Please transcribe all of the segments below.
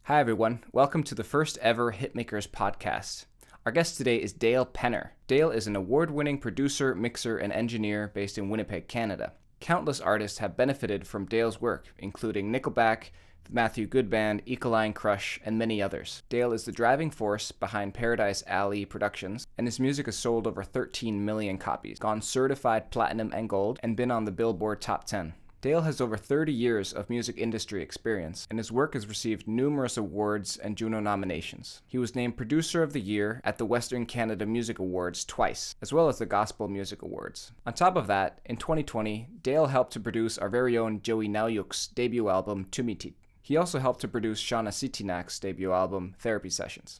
Hi, everyone. Welcome to the first ever Hitmakerz podcast. Our guest today is Dale Penner. Dale is an award-winning producer, mixer, and engineer based in Winnipeg, Canada. Countless artists have benefited from Dale's work, including Nickelback, Matthew Good Band, Ecoline Crush, and many others. Dale is the driving force behind Paradise Alley Productions, and his music has sold over 13 million copies, gone certified platinum and gold, and been on the Billboard Top 10. Dale has over 30 years of music industry experience, and his work has received numerous awards and Juno nominations. He was named Producer of the Year at the Western Canada Music Awards twice, as well as the Gospel Music Awards. On top of that, in 2020, Dale helped to produce our very own Joey Nalyuk's debut album, Tumitit. He also helped to produce Shauna Sitinak's debut album, Therapy Sessions.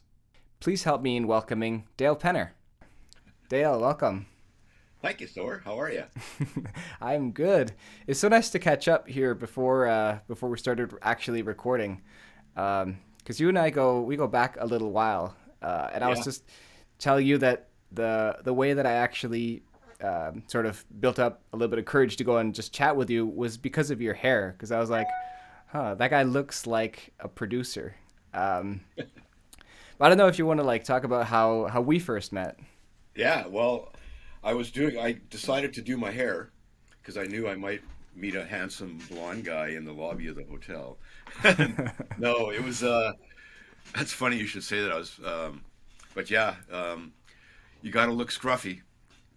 Please help me in welcoming Dale Penner. Dale, welcome. Thank you, Thor. How are you? I'm good. It's so nice to catch up here before we started actually recording, because you and I go back a little while, and I was Yeah. just telling you that the way that I actually sort of built up a little bit of courage to go and just chat with you was because of your hair, because I was like, that guy looks like a producer. But I don't know if you want to like talk about how we first met. Yeah. Well, I decided to do my hair because I knew I might meet a handsome blonde guy in the lobby of the hotel. No, it was, that's funny you should say that. But yeah, you got to look scruffy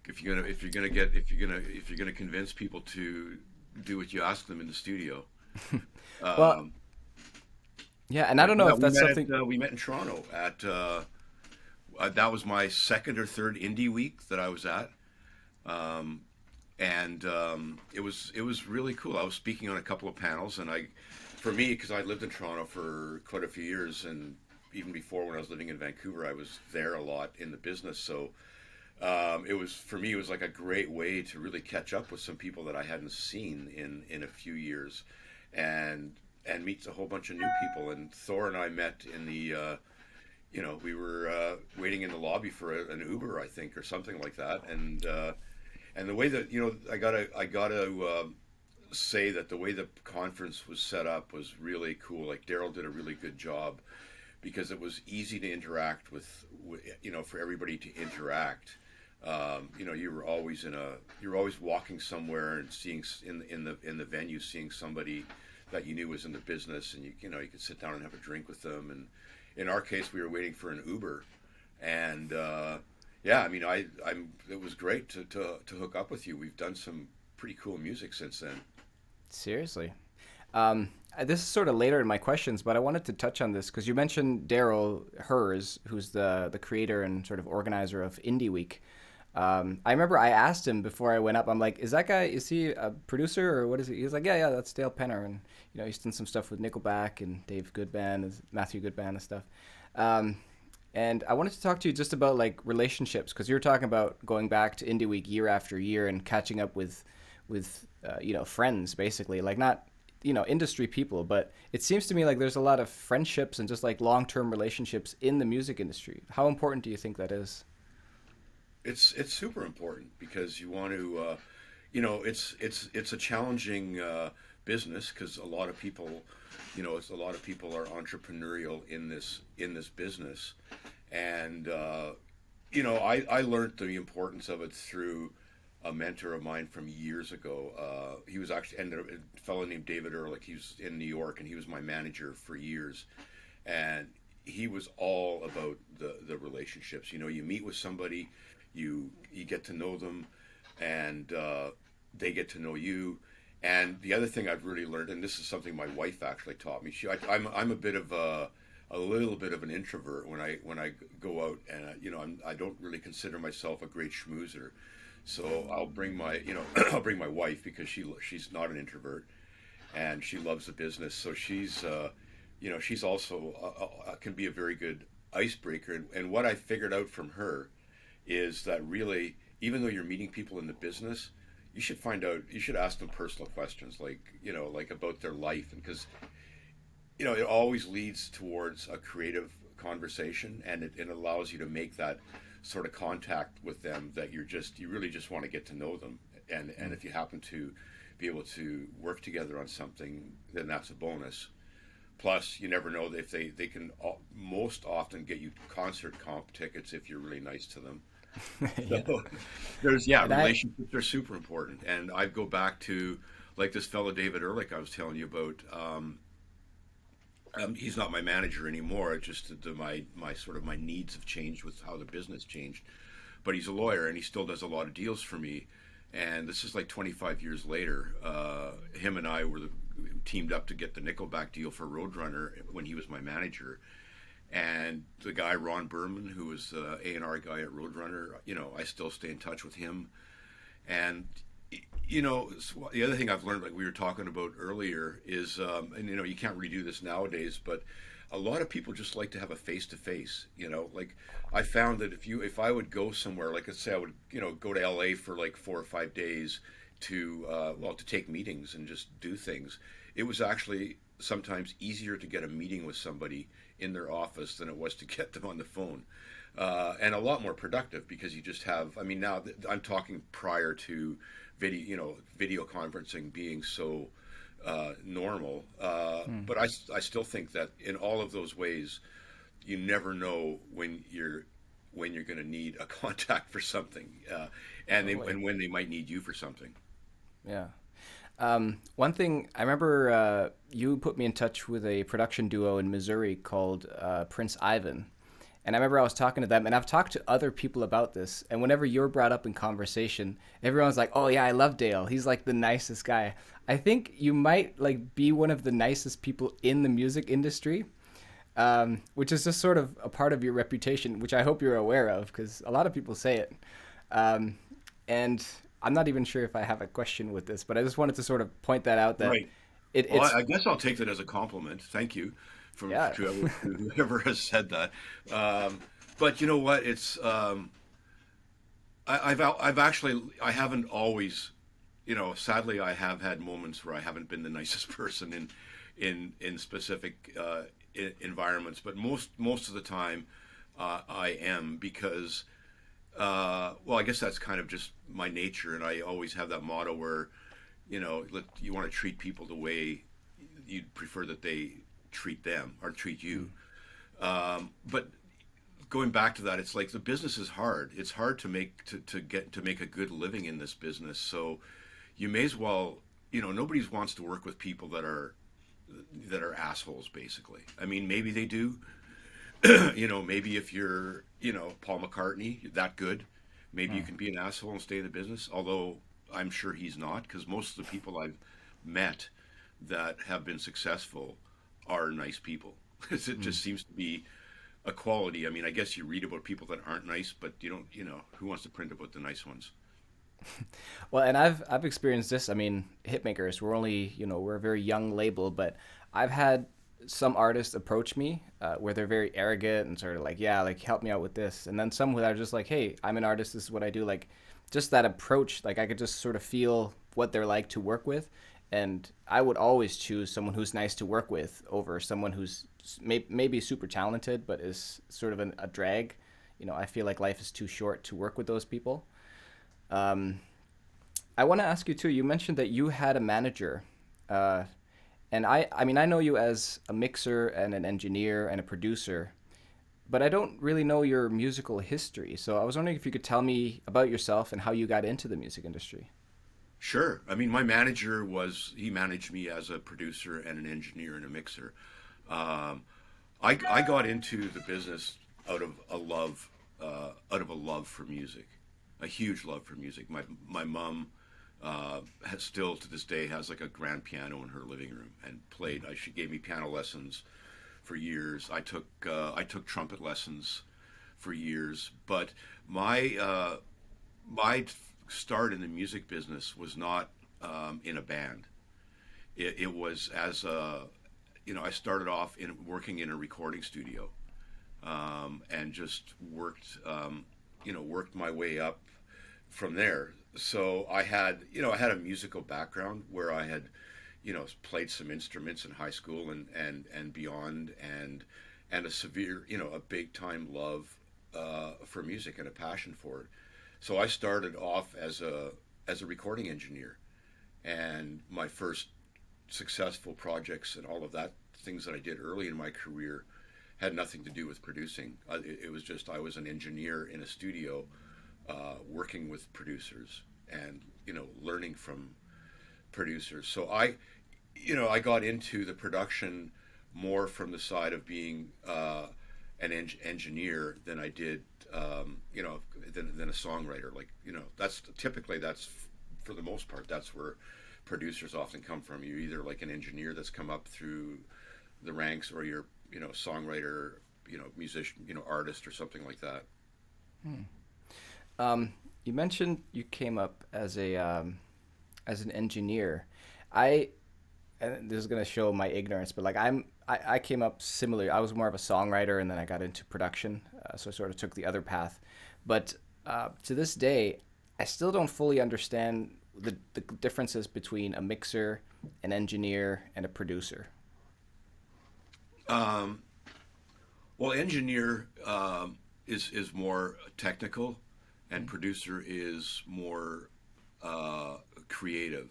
if you're gonna convince people to do what you ask them in the studio. Well, Um, yeah, and I but don't know yeah, if that's something. we met in Toronto that was my second or third indie week that I was at. Um, and it was really cool. I was speaking on a couple of panels, and for me, because I lived in Toronto for quite a few years, and even before when I was living in Vancouver, I was there a lot in the business. So it was for me, it was like a great way to really catch up with some people that I hadn't seen in a few years, and meet a whole bunch of new people. And Thor and I met in we were waiting in the lobby for an Uber, I think, or something like that. And the way that I gotta say that the way the conference was set up was really cool. Like Daryl did a really good job because it was easy to interact with for everybody to interact. You were always walking somewhere and seeing in the venue, seeing somebody that you knew was in the business, and you could sit down and have a drink with them. And in our case, we were waiting for an Uber, and yeah, I mean, it was great to hook up with you. We've done some pretty cool music since then. Seriously. This is sort of later in my questions, but I wanted to touch on this because you mentioned Daryl Hers, who's the creator and sort of organizer of Indie Week. I remember I asked him before I went up. I'm like, is he a producer or what is he? He was like, yeah, that's Dale Penner, and he's done some stuff with Nickelback and Dave Goodband, and Matthew Goodband and stuff. Um, and I wanted to talk to you just about like relationships because you were talking about going back to Indie Week year after year and catching up with friends basically, like not industry people, but it seems to me like there's a lot of friendships and just like long-term relationships in the music industry. How important do you think that is? It's super important because you want to, it's a challenging business because a lot of people are entrepreneurial in this business, and I learned the importance of it through a mentor of mine from years ago. He was actually a fellow named David Ehrlich. He was in New York, and he was my manager for years, and he was all about the relationships. You meet with somebody, you get to know them, and they get to know you. And the other thing I've really learned, and this is something my wife actually taught me. I'm a little bit of an introvert when I go out, and I don't really consider myself a great schmoozer. So I'll bring my I'll bring my wife because she's not an introvert, and she loves the business. So she's also can be a very good icebreaker. And what I figured out from her is that really, even though you're meeting people in the business, you should ask them personal questions like about their life, and because it always leads towards a creative conversation, and it allows you to make that sort of contact with them that you really just want to get to know them, and if you happen to be able to work together on something, then that's a bonus. Plus, you never know if they can most often get you concert comp tickets if you're really nice to them. Yeah. So there's yeah, And I relationships are super important, and I go back to like this fellow David Ehrlich I was telling you about. He's not my manager anymore. It's just that my sort of my needs have changed with how the business changed. But he's a lawyer and he still does a lot of deals for me. And this is like 25 years later. Him and I teamed up to get the Nickelback deal for Roadrunner when he was my manager. And the guy Ron Berman, who was the A&R guy at Roadrunner, I still stay in touch with him. And the other thing I've learned, like we were talking about earlier, is and you can't redo this nowadays, but a lot of people just like to have a face to face. Like I found that if I would go somewhere, like let's say I would go to LA for like 4 or 5 days to to take meetings and just do things, it was actually sometimes easier to get a meeting with somebody in their office than it was to get them on the phone. And a lot more productive because you just have. I mean, now I'm talking prior to video conferencing being so normal. But I still think that in all of those ways, you never know when you're going to need a contact for something, totally. and when they might need you for something. Yeah. One thing I remember, you put me in touch with a production duo in Missouri called Prince Ivan. And I remember I was talking to them, and I've talked to other people about this. And whenever you're brought up in conversation, everyone's like, "Oh yeah, I love Dale. He's like the nicest guy." I think you might like be one of the nicest people in the music industry, which is just sort of a part of your reputation, which I hope you're aware of, because a lot of people say it. Um, and I'm not even sure if I have a question with this, but I just wanted to sort of point that out that Right. Well, it's I guess I'll take that as a compliment. Thank you yeah. to whoever has said that. But you know what? It's I've actually I haven't always, sadly I have had moments where I haven't been the nicest person in specific environments, but most of the time I am because well, I guess that's kind of just my nature, and I always have that motto where you want to treat people the way you'd prefer that they treat them or treat you. But going back to that, it's like the business is hard. It's hard to make a good living in this business. So you may as well, nobody wants to work with people that are assholes. Basically, I mean, maybe they do. Maybe if you're, Paul McCartney, that good, maybe you Mm. can be an asshole and stay in the business. Although I'm sure he's not, because most of the people I've met that have been successful are nice people. It Mm. just seems to be a quality. I mean, I guess you read about people that aren't nice, but you don't, who wants to print about the nice ones? Well, and I've experienced this. I mean, Hitmakers, we're only, we're a very young label, but I've had some artists approach me where they're very arrogant and sort of like, yeah, like help me out with this. And then some who are just like, hey, I'm an artist, this is what I do. Like just that approach, like I could just sort of feel what they're like to work with. And I would always choose someone who's nice to work with over someone who's maybe super talented, but is sort of a drag. I feel like life is too short to work with those people. Um, I want to ask you too. You mentioned that you had a manager, uh, and I mean, I know you as a mixer and an engineer and a producer, but I don't really know your musical history. So I was wondering if you could tell me about yourself and how you got into the music industry. Sure. I mean, my manager he managed me as a producer and an engineer and a mixer. Um, I got into the business out of a love for music, a huge love for music. My mom has still to this day has like a grand piano in her living room and played. She gave me piano lessons for years. I took trumpet lessons for years, but my start in the music business was not in a band. It was as a I started off in working in a recording studio, and just worked my way up from there. So I had a musical background where I had played some instruments in high school and beyond, and a severe a big time love for music and a passion for it. So I started off as a recording engineer, and my first successful projects and all of that things that I did early in my career had nothing to do with producing. It was just I was an engineer in a studio, working with producers and learning from producers. So I got into the production more from the side of being an engineer than I did, than a songwriter. Like that's typically for the most part that's where producers often come from. You're either like an engineer that's come up through the ranks, or you're songwriter, musician, artist or something like that. You mentioned you came up as an engineer. I and this is gonna show my ignorance, but like I came up similarly. I was more of a songwriter, and then I got into production, so I sort of took the other path. But to this day, I still don't fully understand the differences between a mixer, an engineer, and a producer. Well, engineer is more technical, and producer is more creative.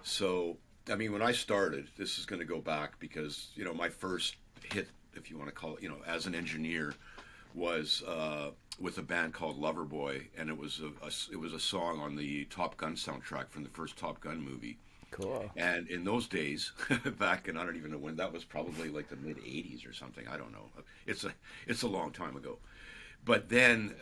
So, I mean, when I started, this is going to go back because my first hit, if you want to call it, as an engineer, was with a band called Loverboy, and it was a song on the Top Gun soundtrack from the first Top Gun movie. Cool. And in those days, back in I don't even know when, that was probably like the mid '80s or something. I don't know. It's a long time ago. But then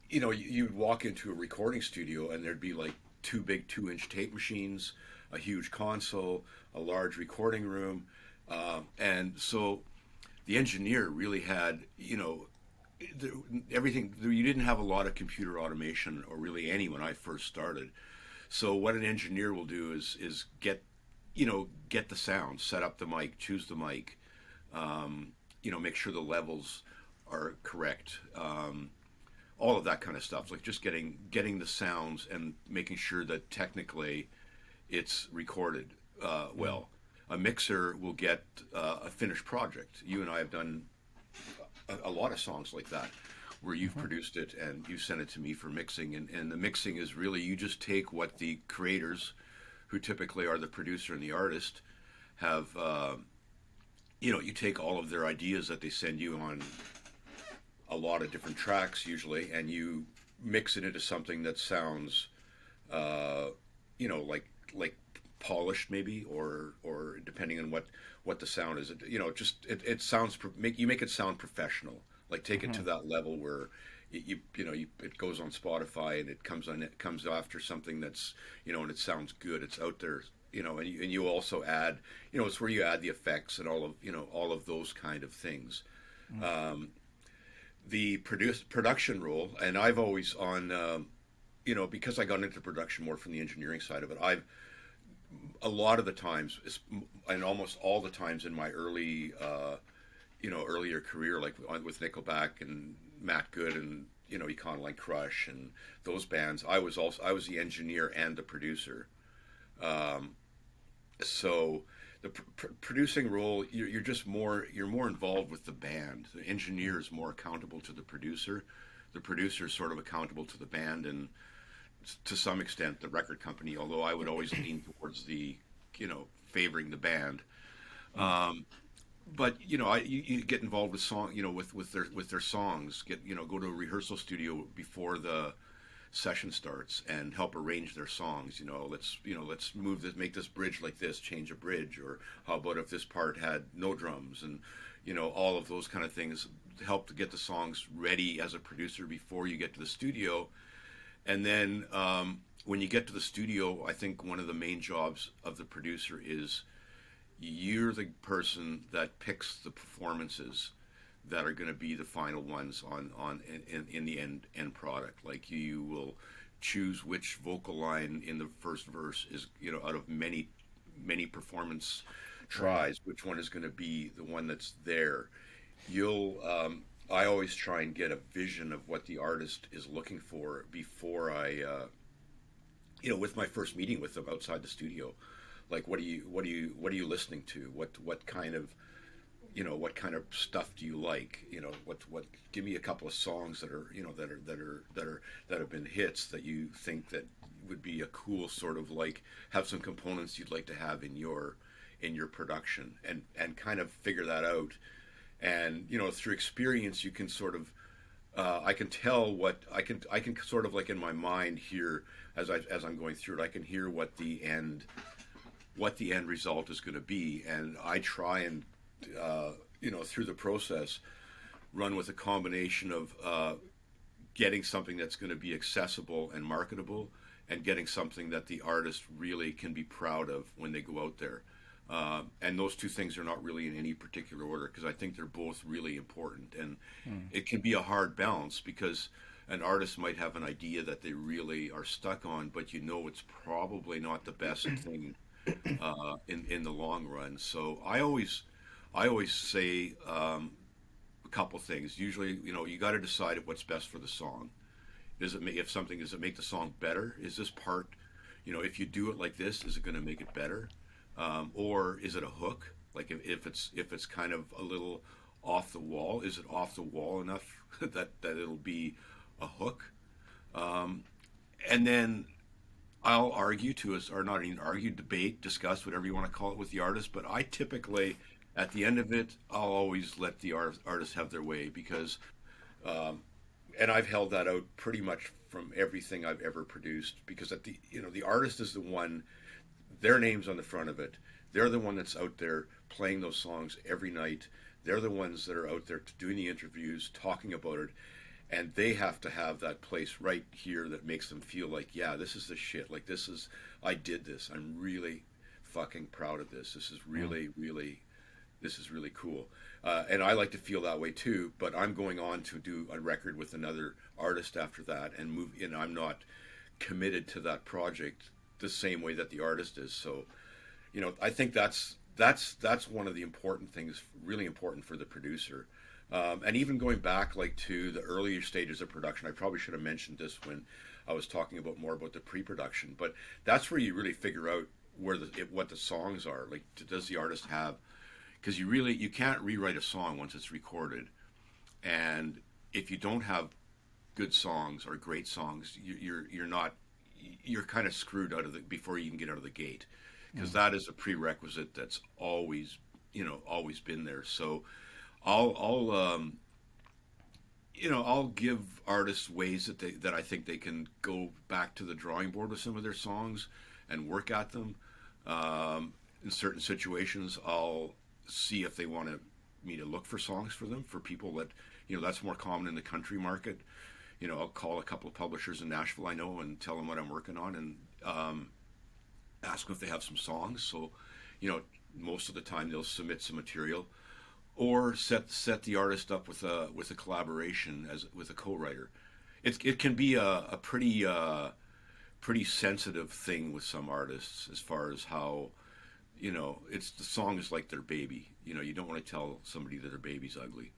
you'd walk into a recording studio and there'd be like two big 2-inch tape machines, a huge console, a large recording room, and so the engineer really had everything. You didn't have a lot of computer automation, or really any, when I first started. So what an engineer will do is get the sound, set up the mic, choose the mic, make sure the levels are correct, all of that kind of stuff. Like just getting the sounds and making sure that technically it's recorded well. A mixer will get a finished project. You and I have done a lot of songs like that, where you've produced it and you send it to me for mixing, and the mixing is really, you just take what the creators, who typically are the producer and the artist, have you take all of their ideas that they send you on a lot of different tracks usually, and you mix it into something that sounds like polished maybe, or depending on what the sound is, it sounds, you make it sound professional. Like take it to that level where it goes on Spotify and it comes after something that's and it sounds good. It's out there, and you also add, it's where you add the effects and all of those kind of things. The production role, and I've always because I got into production more from the engineering side of it. A lot of the times, and almost all the times in my earlier career, like with Nickelback and Matt Good and Econoline Crush and those bands, I was the engineer and the producer. So the producing role, you're more involved with the band. The engineer is more accountable to the producer. The producer is sort of accountable to the band, and to some extent the record company. Although I would always lean towards the favoring the band. But you get involved with song, with their songs. Go to a rehearsal studio before the session starts and help arrange their songs. Let's move this, make this bridge like this, change a bridge, or how about if this part had no drums, and all of those kind of things. Help to get the songs ready as a producer before you get to the studio, and then when you get to the studio, I think one of the main jobs of the producer is, you're the person that picks the performances that are going to be the final ones in the end product. Like you will choose which vocal line in the first verse is, out of many performance tries, which one is going to be the one that's there. I always try and get a vision of what the artist is looking for before I with my first meeting with them outside the studio. Like, what are you listening to? What kind of stuff do you like? Give me a couple of songs that are that have been hits that you think that would be a cool sort of, like, have some components you'd like to have in your in your production, and kind of figure that out. And through experience, you can sort of I can tell what I can sort of, like, in my mind here as I'm going through it, I can hear what the end result is going to be, and I try and through the process run with a combination of getting something that's going to be accessible and marketable, and getting something that the artist really can be proud of when they go out there. And those two things are not really in any particular order, because I think they're both really important. And it can be a hard balance, because an artist might have an idea that they really are stuck on, but it's probably not the best thing in the long run. So I always say a couple things. Usually, you got to decide what's best for the song. Does it make the song better? Is this part, if you do it like this, is it going to make it better? Or is it a hook? Like, if it's kind of a little off the wall, is it off the wall enough that it'll be a hook? And then I'll argue or not even argue, debate, discuss, whatever you want to call it, with the artist. But I typically, at the end of it, I'll always let the artist have their way, because, and I've held that out pretty much from everything I've ever produced, because the artist is the one, their name's on the front of it. They're the one that's out there playing those songs every night. They're the ones that are out there doing the interviews, talking about it. And they have to have that place right here that makes them feel like, yeah, this is the shit. Like, I did this. I'm really fucking proud of this. This is really, really, this is really cool. And I like to feel that way too, but I'm going on to do a record with another artist after that and move, I'm not committed to that project the same way that the artist is. So, I think that's one of the important things, really important for the producer. And even going back, like, to the earlier stages of production, I probably should have mentioned this when I was talking more about the pre-production, but that's where you really figure out what the songs are. Like, does the artist have, because you can't rewrite a song once it's recorded. And if you don't have good songs or great songs, you're kind of screwed before you can get out of the gate, because that is a prerequisite that's always been there. So I'll give artists ways that I think they can go back to the drawing board with some of their songs and work at them. In certain situations, I'll see if they want me to look for songs for them, for people that, that's more common in the country market. I'll call a couple of publishers in Nashville I know and tell them what I'm working on, and ask them if they have some songs. So, most of the time they'll submit some material, or set the artist up with a collaboration with a co-writer. It can be a pretty sensitive thing with some artists, as far as how, it's, the song is like their baby. You don't want to tell somebody that their baby's ugly.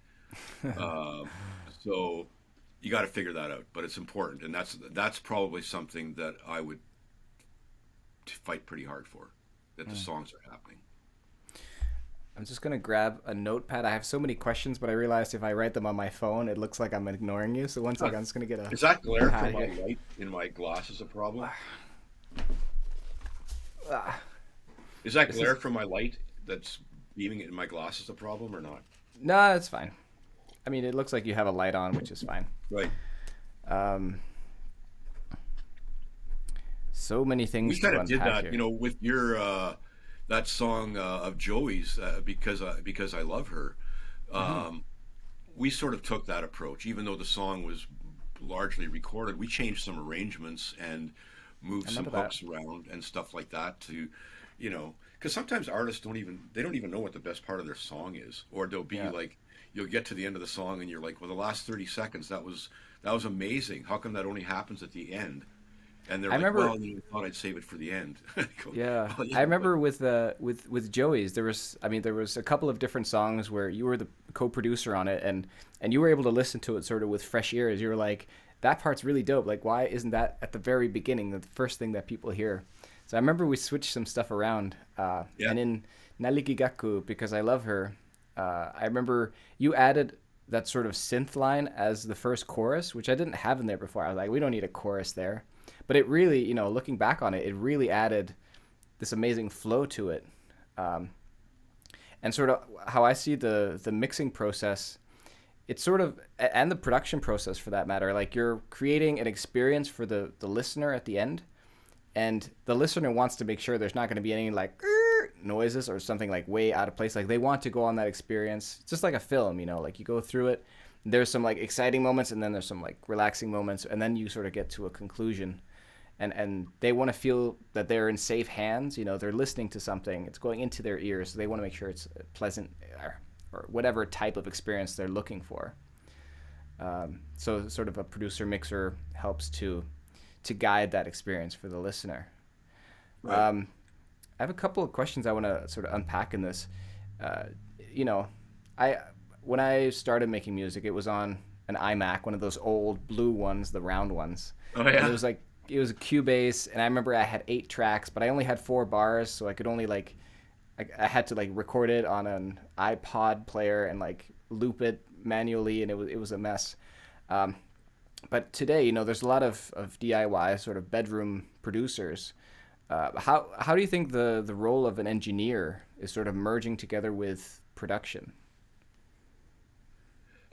So you got to figure that out, but it's important, and that's probably something that I would fight pretty hard for, that the songs are happening. I'm just going to grab a notepad. I have so many questions, but I realized if I write them on my phone, it looks like I'm ignoring you. So one second, I'm just going to get a... Is that glare from my light in my glasses a problem? Is that glare from my light that's beaming in my glasses a problem or not? No, it's fine. I mean, it looks like you have a light on, which is fine. Right. So many things we kind to of did unpack that, here. with your that song of Joey's, because I love her. We sort of took that approach, even though the song was largely recorded. We changed some arrangements and moved some hooks around and stuff like that to, because sometimes artists don't even know what the best part of their song is, or they'll be like, you'll get to the end of the song and you're like, well, the last 30 seconds, that was amazing. How come that only happens at the end? And they're well, you thought I'd save it for the end. Yeah. I remember with Joey's, there was a couple of different songs where you were the co-producer on it, and you were able to listen to it sort of with fresh ears. You were like, that part's really dope. Like, why isn't that at the very beginning, the first thing that people hear? So I remember we switched some stuff around. And in Nalikigaku, because I love her, I remember you added that sort of synth line as the first chorus, which I didn't have in there before. I was like, we don't need a chorus there. But it really, looking back on it, it really added this amazing flow to it. And sort of how I see the mixing process, it's sort of, and the production process for that matter, like you're creating an experience for the listener at the end, and the listener wants to make sure there's not going to be any like noises or something like way out of place. Like they want to go on that experience. It's just like a film, like you go through it, there's some like exciting moments, and then there's some like relaxing moments, and then you sort of get to a conclusion. And they want to feel that they're in safe hands. They're listening to something. It's going into their ears. So they want to make sure it's pleasant or whatever type of experience they're looking for. So sort of a producer mixer helps to guide that experience for the listener. Right. I have a couple of questions I want to sort of unpack in this. When I started making music, it was on an iMac, one of those old blue ones, the round ones. Oh yeah. And it was a Cubase, and I remember I had 8 tracks, but I only had 4 bars, so I could only I had to record it on an iPod player and loop it manually, and it was a mess. But today, there's a lot of DIY sort of bedroom producers. How do you think the role of an engineer is sort of merging together with production?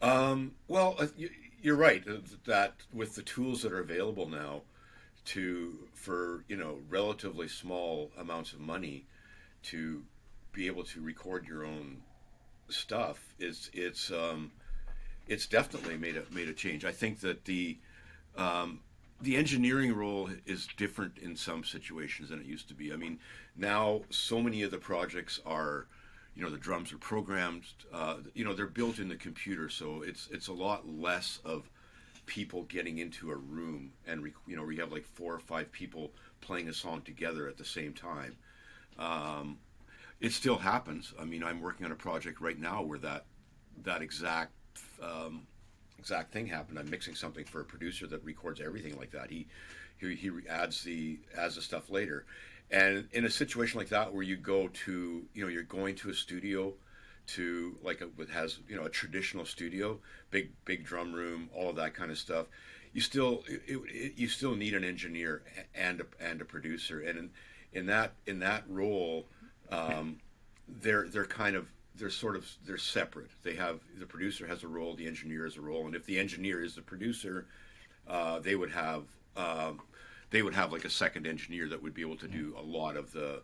Well, you're right that with the tools that are available now, for relatively small amounts of money, to be able to record your own stuff it's definitely made a change. I think that the engineering role is different in some situations than it used to be. I mean, now so many of the projects are, the drums are programmed, they're built in the computer, so it's a lot less of people getting into a room and we have 4 or 5 people playing a song together at the same time. It still happens. I mean, I'm working on a project right now where that exact thing happened. I'm mixing something for a producer that records everything like that. He adds the stuff later. And in a situation like that where you go to, you're going to a studio, to it has a traditional studio, big drum room, all of that kind of stuff, you still need an engineer and a producer. And in that role, they're separate. The producer has a role, the engineer has a role, and if the engineer is the producer, they would have a second engineer that would be able to do a lot of the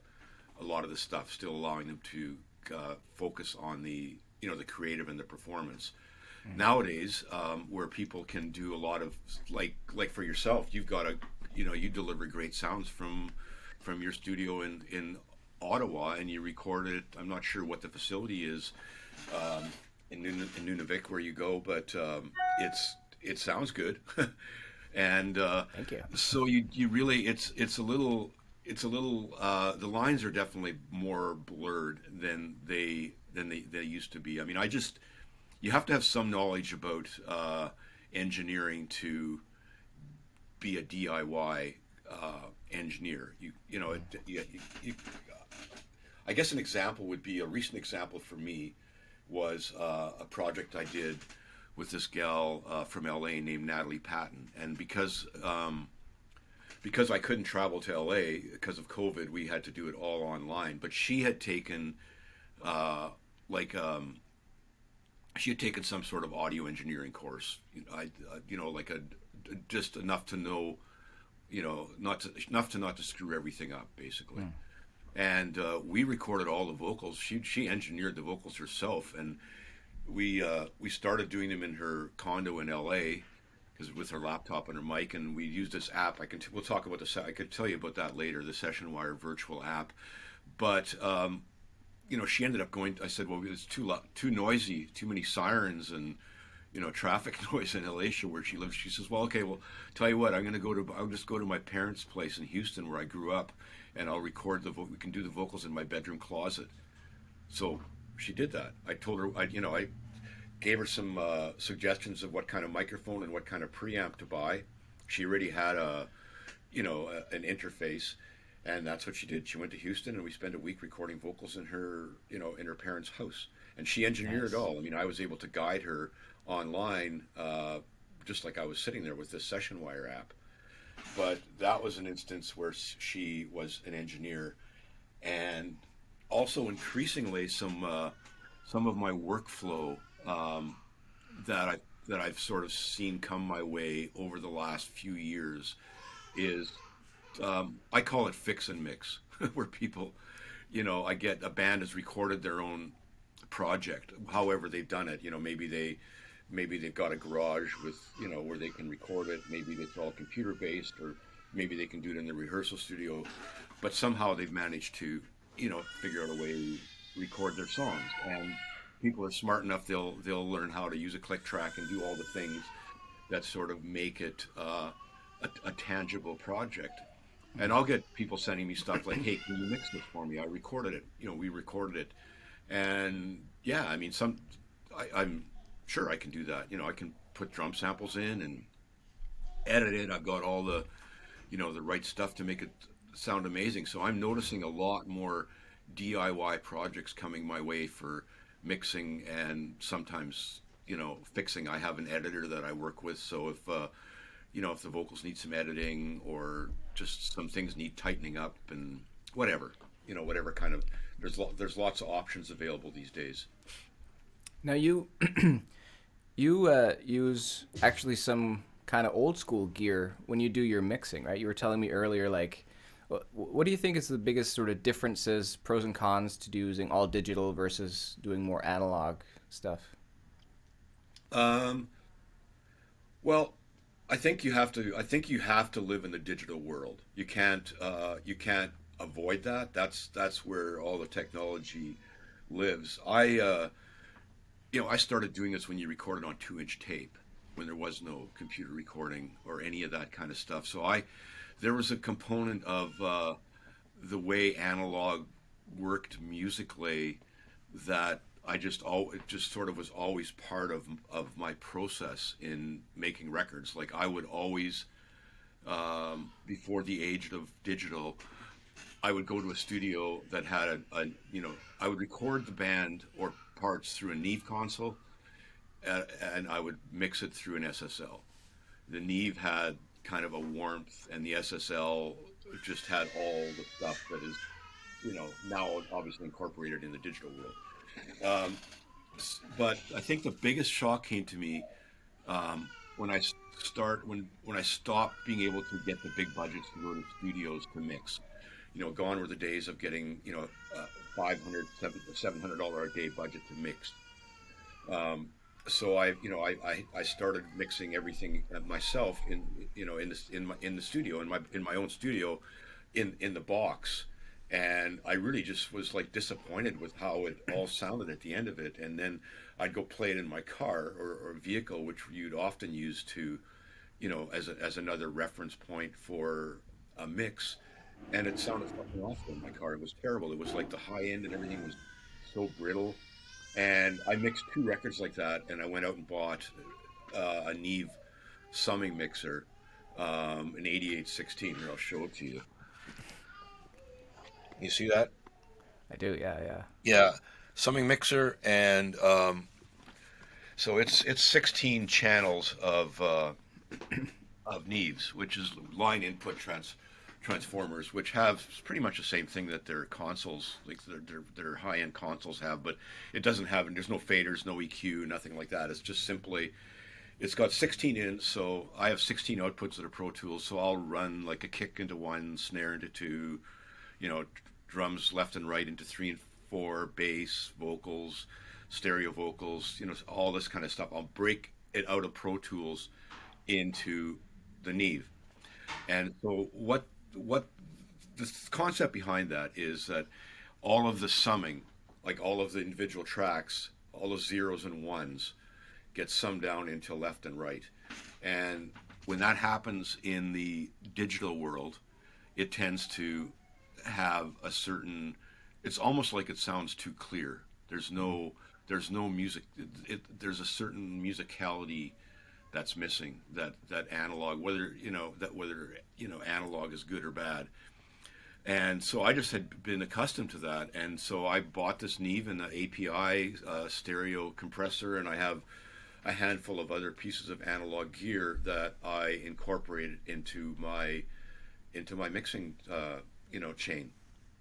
stuff, still allowing them to focus on the creative and the performance. Mm-hmm. Nowadays, where people can do a lot of like for yourself, you've got you deliver great sounds from your studio in Ottawa, and you record it. I'm not sure what the facility is in Nunavik where you go, but it sounds good. And thank you. So you really it's a little the lines are definitely more blurred than they used to be. I mean, you have to have some knowledge about engineering to be a DIY engineer. I guess an example would be, a recent example for me was a project I did with this gal from LA named Natalie Patton. And because I couldn't travel to LA because of COVID, we had to do it all online. But she had taken she had taken some sort of audio engineering course. Just enough to know, not to screw everything up, basically. Mm. And we recorded all the vocals. She engineered the vocals herself, and we started doing them in her condo in LA, because with her laptop and her mic, and we used this app. We'll talk about I could tell you about that later, the Session Wire virtual app. But she ended up going. I said, well, it's too noisy, too many sirens and traffic noise in LA, where she lives. She says, well, okay, well, tell you what, I'll just go to my parents' place in Houston where I grew up, and I'll record we can do the vocals in my bedroom closet. So she did that. I told her, I gave her some suggestions of what kind of microphone and what kind of preamp to buy. She already had an interface, and that's what she did. She went to Houston, and we spent a week recording vocals in her parents' house, and she engineered it all. I mean, I was able to guide her online, just like I was sitting there with this Session Wire app. But that was an instance where she was an engineer, and also increasingly some of my workflow that I've sort of seen come my way over the last few years is I call it fix and mix, where people, I get a band has recorded their own project, however they've done it. Maybe they've got a garage with where they can record it. Maybe it's all computer based, or maybe they can do it in the rehearsal studio. But somehow they've managed to figure out a way to record their songs. And people are smart enough; they'll learn how to use a click track and do all the things that sort of make it a tangible project. And I'll get people sending me stuff like, "Hey, can you mix this for me? I recorded it. We recorded it." And yeah, I mean, I'm sure I can do that. I can put drum samples in and edit it. I've got all the right stuff to make it sound amazing. So I'm noticing a lot more DIY projects coming my way for mixing and sometimes, fixing. I have an editor that I work with. So if the vocals need some editing or just some things need tightening up and whatever, whatever kind of, there's lots of options available these days. Now you use actually some kind of old school gear when you do your mixing, right? You were telling me earlier, like, what do you think is the biggest sort of differences, pros and cons to using all digital versus doing more analog stuff? Well, I think you have to. I think you have to live in the digital world. You can't. You can't avoid that. That's where all the technology lives. I started doing this when you recorded on 2-inch tape, when there was no computer recording or any of that kind of stuff. So there was a component of the way analog worked musically that it just sort of was always part of my process in making records. Like I would always, before the age of digital, I would go to a studio that had I would record the band or parts through a Neve console, and I would mix it through an SSL. The Neve had kind of a warmth, and the SSL just had all the stuff that is, now obviously incorporated in the digital world. Um, but I think the biggest shock came to me when when I stopped being able to get the big budgets to go to studios to mix. Gone were the days of getting $500, $700 a day budget to mix. So I started mixing everything myself in the studio, in my own studio, in the box. And I really just was like disappointed with how it all sounded at the end of it. And then I'd go play it in my car or vehicle, which you'd often use to, as another reference point for a mix. And it sounded fucking awful in my car. It was terrible. It was like the high end and everything was so brittle. And I mixed 2 records like that, and I went out and bought a Neve summing mixer, an 8816. Here, I'll show it to you. You see that? I do, yeah. Yeah, summing mixer, and so it's 16 channels of Neves, which is line input transformers, which have pretty much the same thing that their consoles, like their high-end consoles have, but it doesn't have. There's no faders, no EQ, nothing like that. It's just simply, it's got 16 in, so I have 16 outputs that are Pro Tools. So I'll run like a kick into 1, snare into 2, drums left and right into 3 and 4, bass, vocals, stereo vocals, all this kind of stuff. I'll break it out of Pro Tools into the Neve. And so what the concept behind that is that all of the summing, like all of the individual tracks, all the zeros and ones get summed down into left and right. And when that happens in the digital world, it tends to have a certain, it's almost like it sounds too clear. There's no music. There's a certain musicality that's missing, that analog, whether analog is good or bad. And so I just had been accustomed to that, and so I bought this Neve and the API stereo compressor, and I have a handful of other pieces of analog gear that I incorporated into my mixing chain.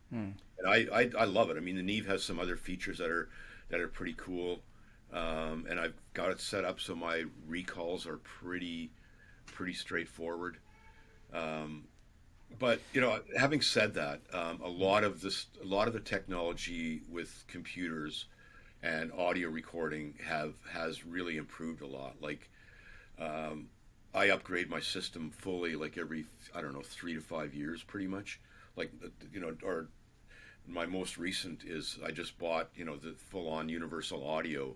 Hmm. And I love it. I mean, the Neve has some other features that are pretty cool, and I've got it set up so my recalls are pretty straightforward. Um, but having said that, a lot of the technology with computers and audio recording has really improved a lot. Like, um, I upgrade my system fully like every, I don't know, 3 to 5 years, pretty much. Like, or my most recent is I just bought the full on Universal Audio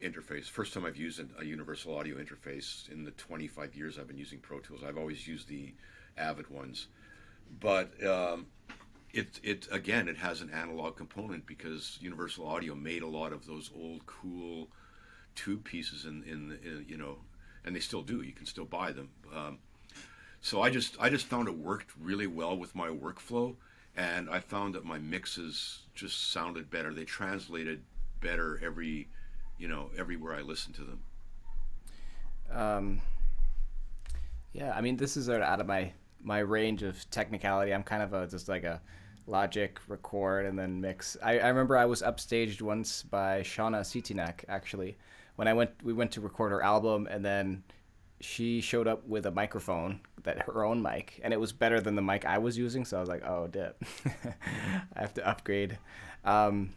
interface. First time I've used a Universal Audio interface in the 25 years I've been using Pro Tools. I've always used the Avid ones, but it again, it has an analog component because Universal Audio made a lot of those old cool tube pieces in and they still do. You can still buy them. So I just found it worked really well with my workflow, and I found that my mixes just sounded better. They translated better everywhere I listened to them. Um, yeah, I mean, this is sort of out of my range of technicality. I'm kind of just like a Logic, record, and then mix. I remember I was upstaged once by Shauna Sitinak, actually, when we went to record her album, and then she showed up with a microphone, that her own mic, and it was better than the mic I was using. So I was like, oh, dip, I have to upgrade. Um,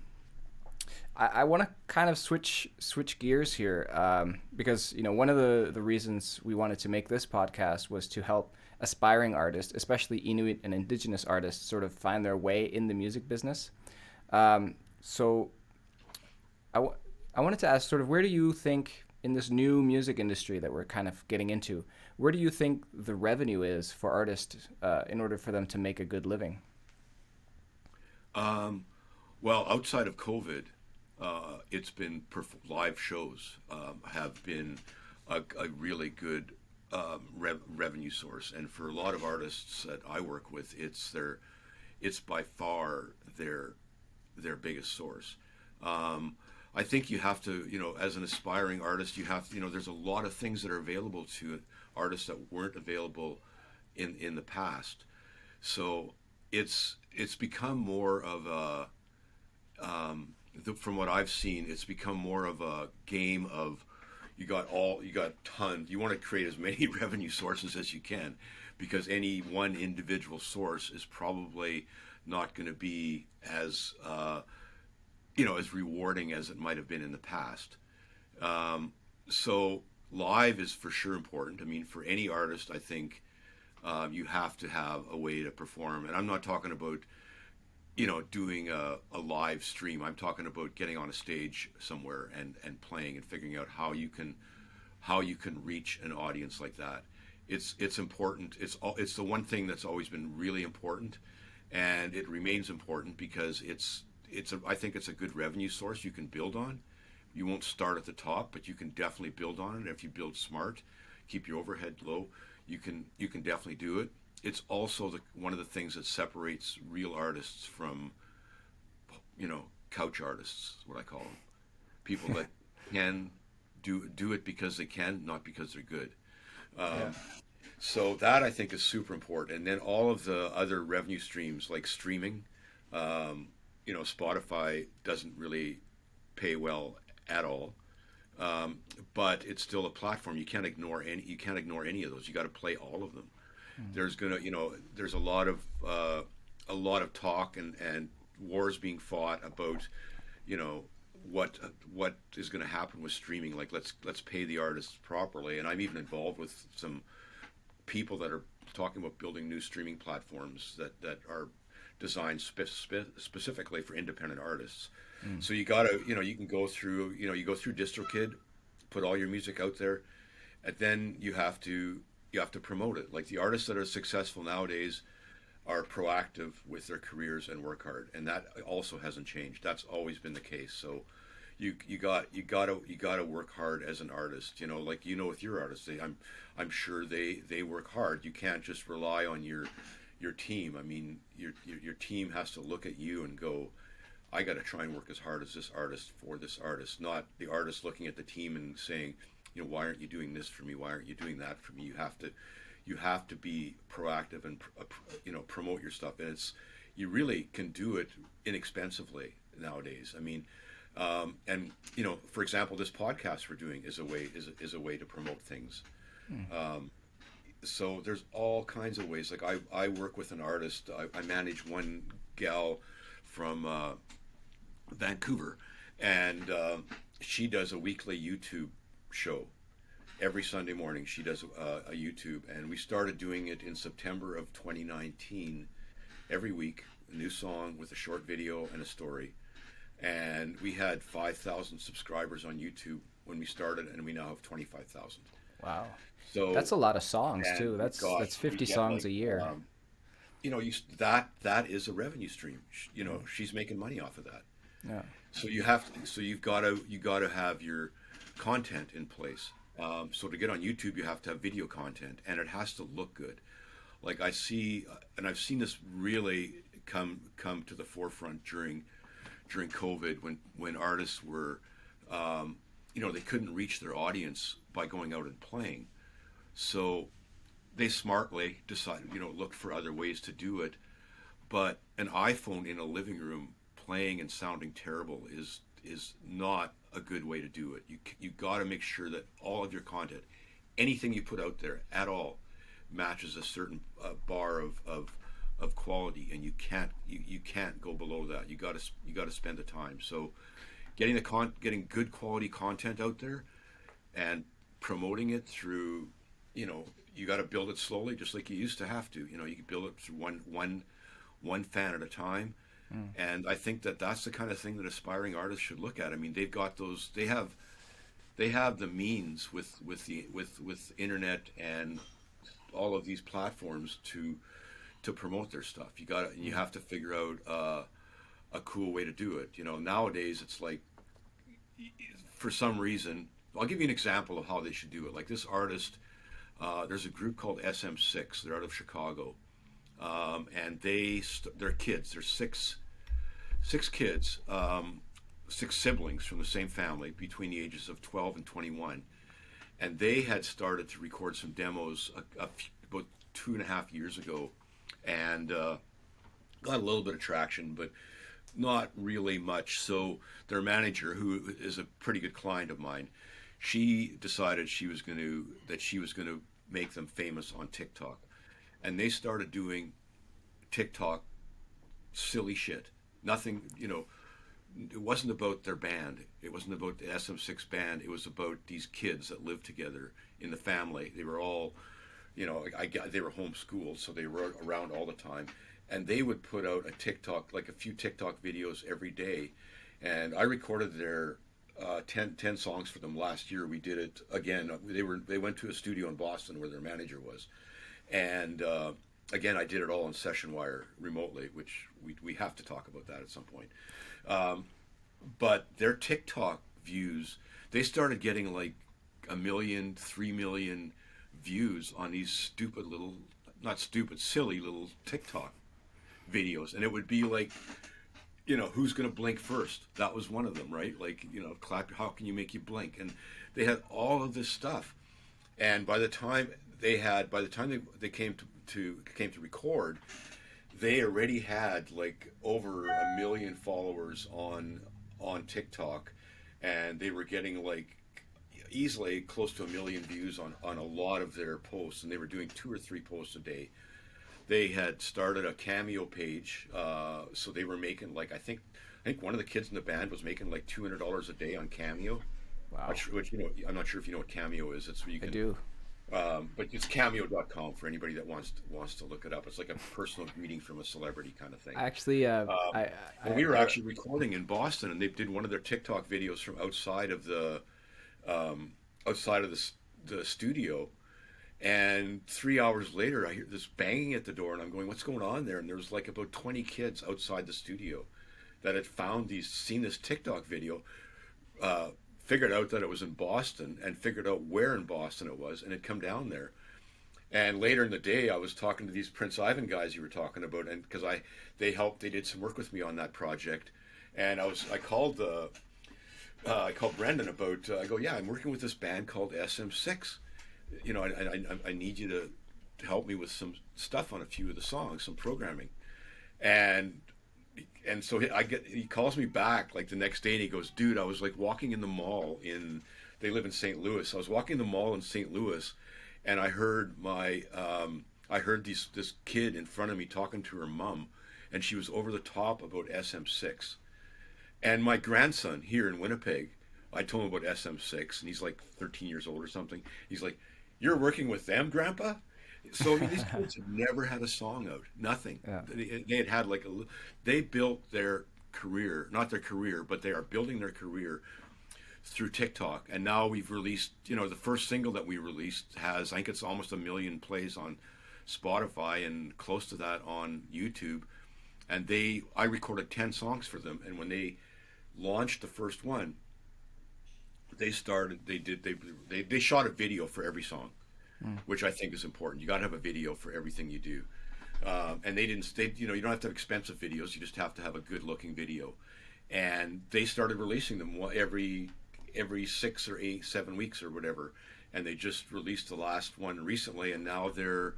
I want to kind of switch gears here, because one of the reasons we wanted to make this podcast was to help aspiring artists, especially Inuit and Indigenous artists, sort of find their way in the music business. So I wanted to ask, sort of, where do you think in this new music industry that we're kind of getting into, where do you think the revenue is for artists in order for them to make a good living? Um, well, outside of COVID, it's been live shows have been a really good revenue source, and for a lot of artists that I work with, it's by far their biggest source. I think you have to, as an aspiring artist, you have to, there's a lot of things that are available to artists that weren't available in the past. So it's become more of from what I've seen, it's become more of a game of you got tons. You want to create as many revenue sources as you can, because any one individual source is probably not going to be as rewarding as it might have been in the past. So live is for sure important. I mean, for any artist, I think you have to have a way to perform. And I'm not talking about doing a live stream. I'm talking about getting on a stage somewhere and playing and figuring out how you can reach an audience like that. It's important. It's the one thing that's always been really important, and it remains important because I think it's a good revenue source you can build on. You won't start at the top, but you can definitely build on it. If you build smart, keep your overhead low, you can definitely do it. It's also one of the things that separates real artists from, couch artists, what I call them. People that can do it because they can, not because they're good. Yeah. Um, so that I think is super important. And then all of the other revenue streams like streaming, Spotify doesn't really pay well at all. But it's still a platform. You can't ignore any of those. You got to play all of them. There's a lot of talk and wars being fought about, you know, what is going to happen with streaming. Like, let's pay the artists properly. And I'm even involved with some people that are talking about building new streaming platforms that are designed specifically for independent artists. Mm. So you gotta, you can go through, you go through DistroKid, put all your music out there, and then you have to promote it. Like, the artists that are successful nowadays are proactive with their careers and work hard, and that also hasn't changed. That's always been the case. So you gotta work hard as an artist. Like, with your artists, I'm sure they work hard. You can't just rely on your team. I mean, your team has to look at you and go, I got to try and work as hard as this artist for this artist, not the artist looking at the team and saying, why aren't you doing this for me? Why aren't you doing that for me? You have to be proactive and promote your stuff. And you really can do it inexpensively nowadays. I mean, and you know, for example, this podcast we're doing is a way to promote things. So there's all kinds of ways. Like I work with an artist. I manage one gal from Vancouver, and she does a weekly YouTube show. Every Sunday morning, she does a YouTube, and we started doing it in September of 2019. Every week, a new song with a short video and a story. And we had 5,000 subscribers on YouTube when we started, and we now have 25,000. Wow. So that's a lot of songs too. That's 50 songs a year. You know, that is a revenue stream. You know, she's making money off of that. Yeah. So you've got to have your content in place. So to get on YouTube, you have to have video content, and it has to look good. Like I see, and I've seen this really come to the forefront during COVID, when artists were, you know, they couldn't reach their audience by going out and playing. So they smartly decided, you know, look for other ways to do it. But an iPhone in a living room playing and sounding terrible is not a good way to do it. You got to make sure that all of your content, anything you put out there at all, matches a certain bar of quality, and you can't go below that. You got to spend the time. So getting good quality content out there and promoting it through, you know, you got to build it slowly, just like you used to have to. You know, you can build it through one fan at a time. And I think that's the kind of thing that aspiring artists should look at. I mean, they've got those. They have the means with internet and all of these platforms to promote their stuff. You have to figure out a cool way to do it. You know, nowadays it's like, for some reason, I'll give you an example of how they should do it. Like this artist, there's a group called SM6. They're out of Chicago. And they're kids. There's six kids, 6 siblings from the same family between the ages of 12 and 21. And they had started to record some demos about 2.5 years ago, and got a little bit of traction, but not really much. So their manager, who is a pretty good client of mine, she decided she was going to make them famous on TikTok. And they started doing TikTok silly shit. Nothing, you know, it wasn't about their band. It wasn't about the SM6 band. It was about these kids that lived together in the family. They were all, you know, they were homeschooled, so they were around all the time. And they would put out a TikTok, like a few TikTok videos every day. And I recorded their 10 songs for them last year. We did it again. They went to a studio in Boston where their manager was. And again, I did it all on SessionWire remotely, which we have to talk about that at some point. But their TikTok views, they started getting like 1 million, 3 million views on these stupid little, not stupid, silly little TikTok videos. And it would be like, you know, who's going to blink first? That was one of them, right? Like, you know, clap, how can you make you blink? And they had all of this stuff. And by the time they came to record, they already had like over 1 million followers on TikTok, and they were getting like easily close to 1 million views on a lot of their posts, and they were doing 2 or 3 posts a day. They had started a Cameo page, so they were making like I think one of the kids in the band was making like $200 a day on Cameo. Wow. Which you know, I'm not sure if you know what Cameo is. It's where you can. I do. But it's cameo.com for anybody that wants to look it up. It's like a personal greeting from a celebrity kind of thing. Actually, we were actually recording in Boston, and they did one of their TikTok videos from outside of the studio. And 3 hours later, I hear this banging at the door, and I'm going, "What's going on there?" And there was like about 20 kids outside the studio that had seen this TikTok video. Figured out that it was in Boston, and figured out where in Boston it was, and had come down there. And later in the day, I was talking to these Prince Ivan guys you were talking about, and because they did some work with me on that project, and I called Brendan about. I go, yeah, I'm working with this band called SM6. You know, I need you to help me with some stuff on a few of the songs, some programming. and so he calls me back like the next day and he goes, dude, I was like walking in the mall they live in St. Louis. I was walking in the mall in St. Louis, and I heard this kid in front of me talking to her mom, and she was over the top about SM6. And my grandson here in Winnipeg, I told him about SM6, and he's like 13 years old or something. He's like, "You're working with them, Grandpa?" So I mean, these kids have never had a song out, nothing. Yeah. They had had like they built their career, not their career, but they are building their career through TikTok. And now we've released, the first single that we released has, I think it's almost 1 million plays on Spotify and close to that on YouTube. And I recorded 10 songs for them. And when they launched the first one, they shot a video for every song, which I think is important. You got to have a video for everything you do. And you don't have to have expensive videos. You just have to have a good looking video. And they started releasing them every 6 or 8, 7 weeks or whatever. And they just released the last one recently. And now they're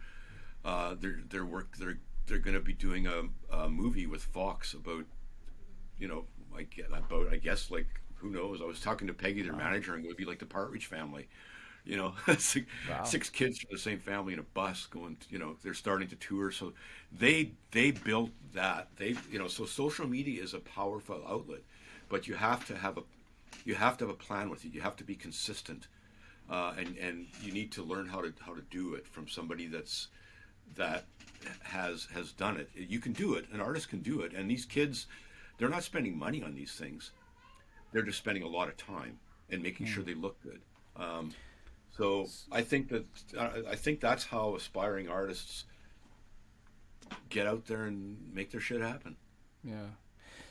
going to be doing a movie with Fox about, I guess, like, who knows? I was talking to Peggy, their manager, and it would be like the Partridge Family. Six, Wow. 6 kids from the same family in a bus going. They're starting to tour, so they built that. So social media is a powerful outlet, but you have to have a plan with it. You have to be consistent, and you need to learn how to do it from somebody that has done it. You can do it. An artist can do it, and these kids, they're not spending money on these things. They're just spending a lot of time and making sure they look good. So I think that's how aspiring artists get out there and make their shit happen. Yeah.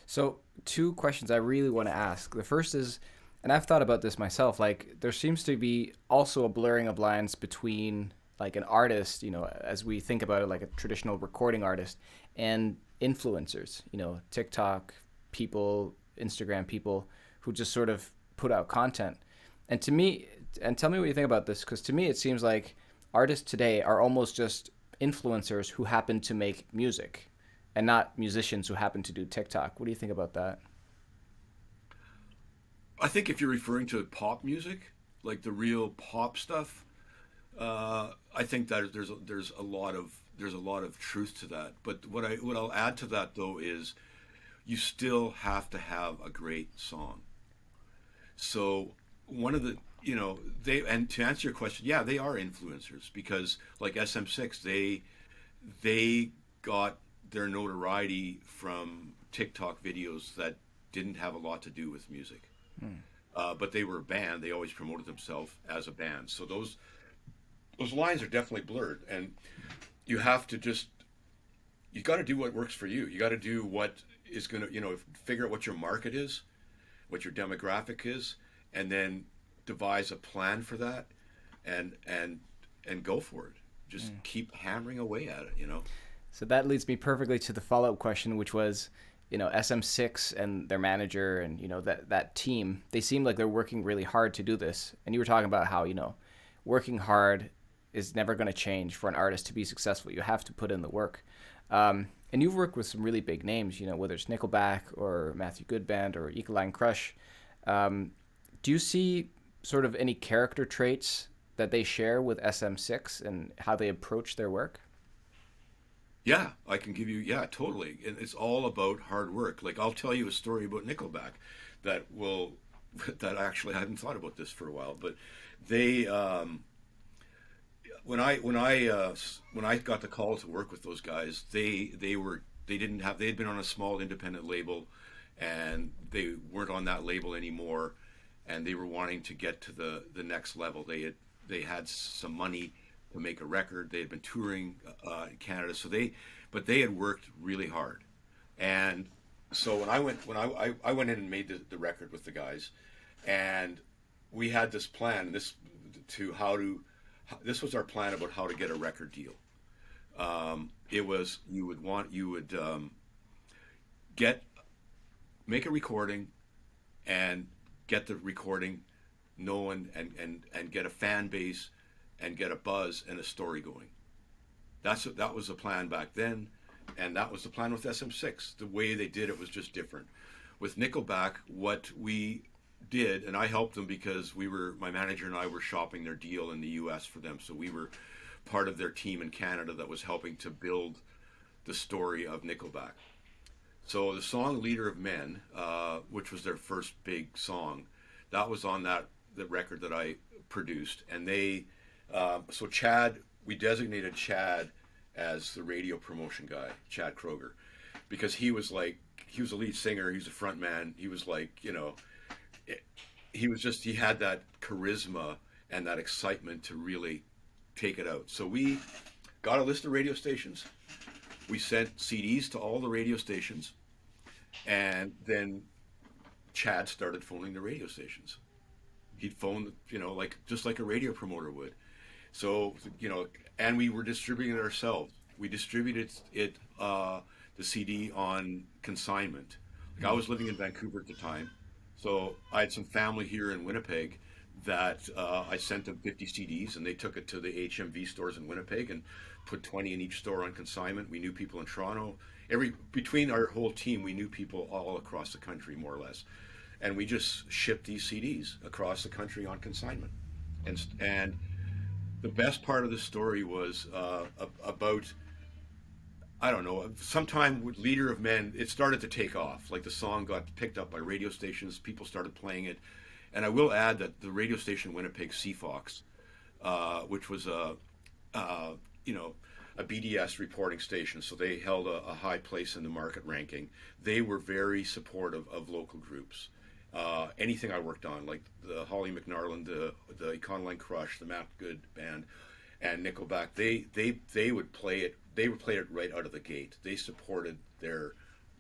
So 2 questions I really want to ask. The first is, and I've thought about this myself, like there seems to be also a blurring of lines between like an artist, as we think about it, like a traditional recording artist, and influencers, TikTok people, Instagram people who just sort of put out content. And to me, and tell me what you think about this, because to me it seems like artists today are almost just influencers who happen to make music and not musicians who happen to do TikTok. What do you think about that? I think if you're referring to pop music, like the real pop stuff, I think that there's a lot of truth to that. But what I'll add to that though is you still have to have a great song. So one of the and to answer your question, yeah, they are influencers because like SM6, they got their notoriety from TikTok videos that didn't have a lot to do with music. But they were a band. They always promoted themselves as a band. So those lines are definitely blurred, and you got to do what works for you. You got to do what is going to, figure out what your market is, what your demographic is, and then devise a plan for that, and go for it. Just keep hammering away at it. So that leads me perfectly to the follow-up question, which was, SM6 and their manager and, that team, they seem like they're working really hard to do this. And you were talking about how, working hard is never going to change for an artist to be successful. You have to put in the work. And you've worked with some really big names, whether it's Nickelback or Matthew Good Band or Ecoline Crush. Do you see sort of any character traits that they share with SM6 and how they approach their work? Yeah, I can give you, yeah, totally. And it's all about hard work. Like I'll tell you a story about Nickelback that actually I hadn't thought about this for a while, but they when I got the call to work with those guys, they had been on a small independent label and they weren't on that label anymore, and they were wanting to get to the next level. They had some money to make a record. They had been touring Canada, but they had worked really hard. And so when I went in and made the record with the guys, and we had this plan. This was our plan about how to get a record deal. It was you would make a recording and get the recording known and get a fan base and get a buzz and a story going. That was the plan back then, And that was the plan with SM6. The way they did it was just different. With Nickelback, what we did, and I helped them because my manager and I were shopping their deal in the US for them. So we were part of their team in Canada that was helping to build the story of Nickelback. So the song Leader of Men, which was their first big song, that was on the record that I produced. And so Chad, we designated Chad as the radio promotion guy, Chad Kroger, because he was a lead singer, he was a front man, he was like, he had that charisma and that excitement to really take it out. So we got a list of radio stations, we sent CDs to all the radio stations, and then Chad started phoning the radio stations. He'd phone, just like a radio promoter would. So, and we were distributing it ourselves. We distributed the CD on consignment. Like, I was living in Vancouver at the time, so I had some family here in Winnipeg that I sent them 50 CDs, and they took it to the HMV stores in Winnipeg and put 20 in each store on consignment. We knew people in Toronto. Between our whole team, we knew people all across the country, more or less. And we just shipped these CDs across the country on consignment. And the best part of the story was about, I don't know, sometime with Leader of Men, it started to take off. Like, the song got picked up by radio stations, people started playing it. And I will add that the radio station in Winnipeg, CFOX, which was a BDS reporting station, so they held a high place in the market ranking. They were very supportive of local groups. Anything I worked on, like the Holly McNarland, the Econoline Crush, the Matt Good Band, and Nickelback, they would play it. They would play it right out of the gate. They supported their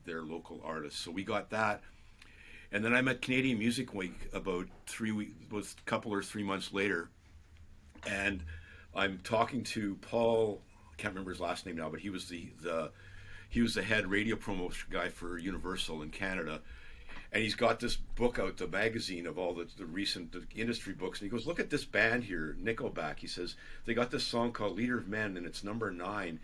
local artists. So we got that. And then I'm at Canadian Music Week about a couple or 3 months later, and I'm talking to Paul. I can't remember his last name now, but he was the head radio promotion guy for Universal in Canada, and he's got this book out, the magazine of all the recent industry books, and he goes, "Look at this band here, Nickelback." He says they got this song called "Leader of Men," and it's number 9,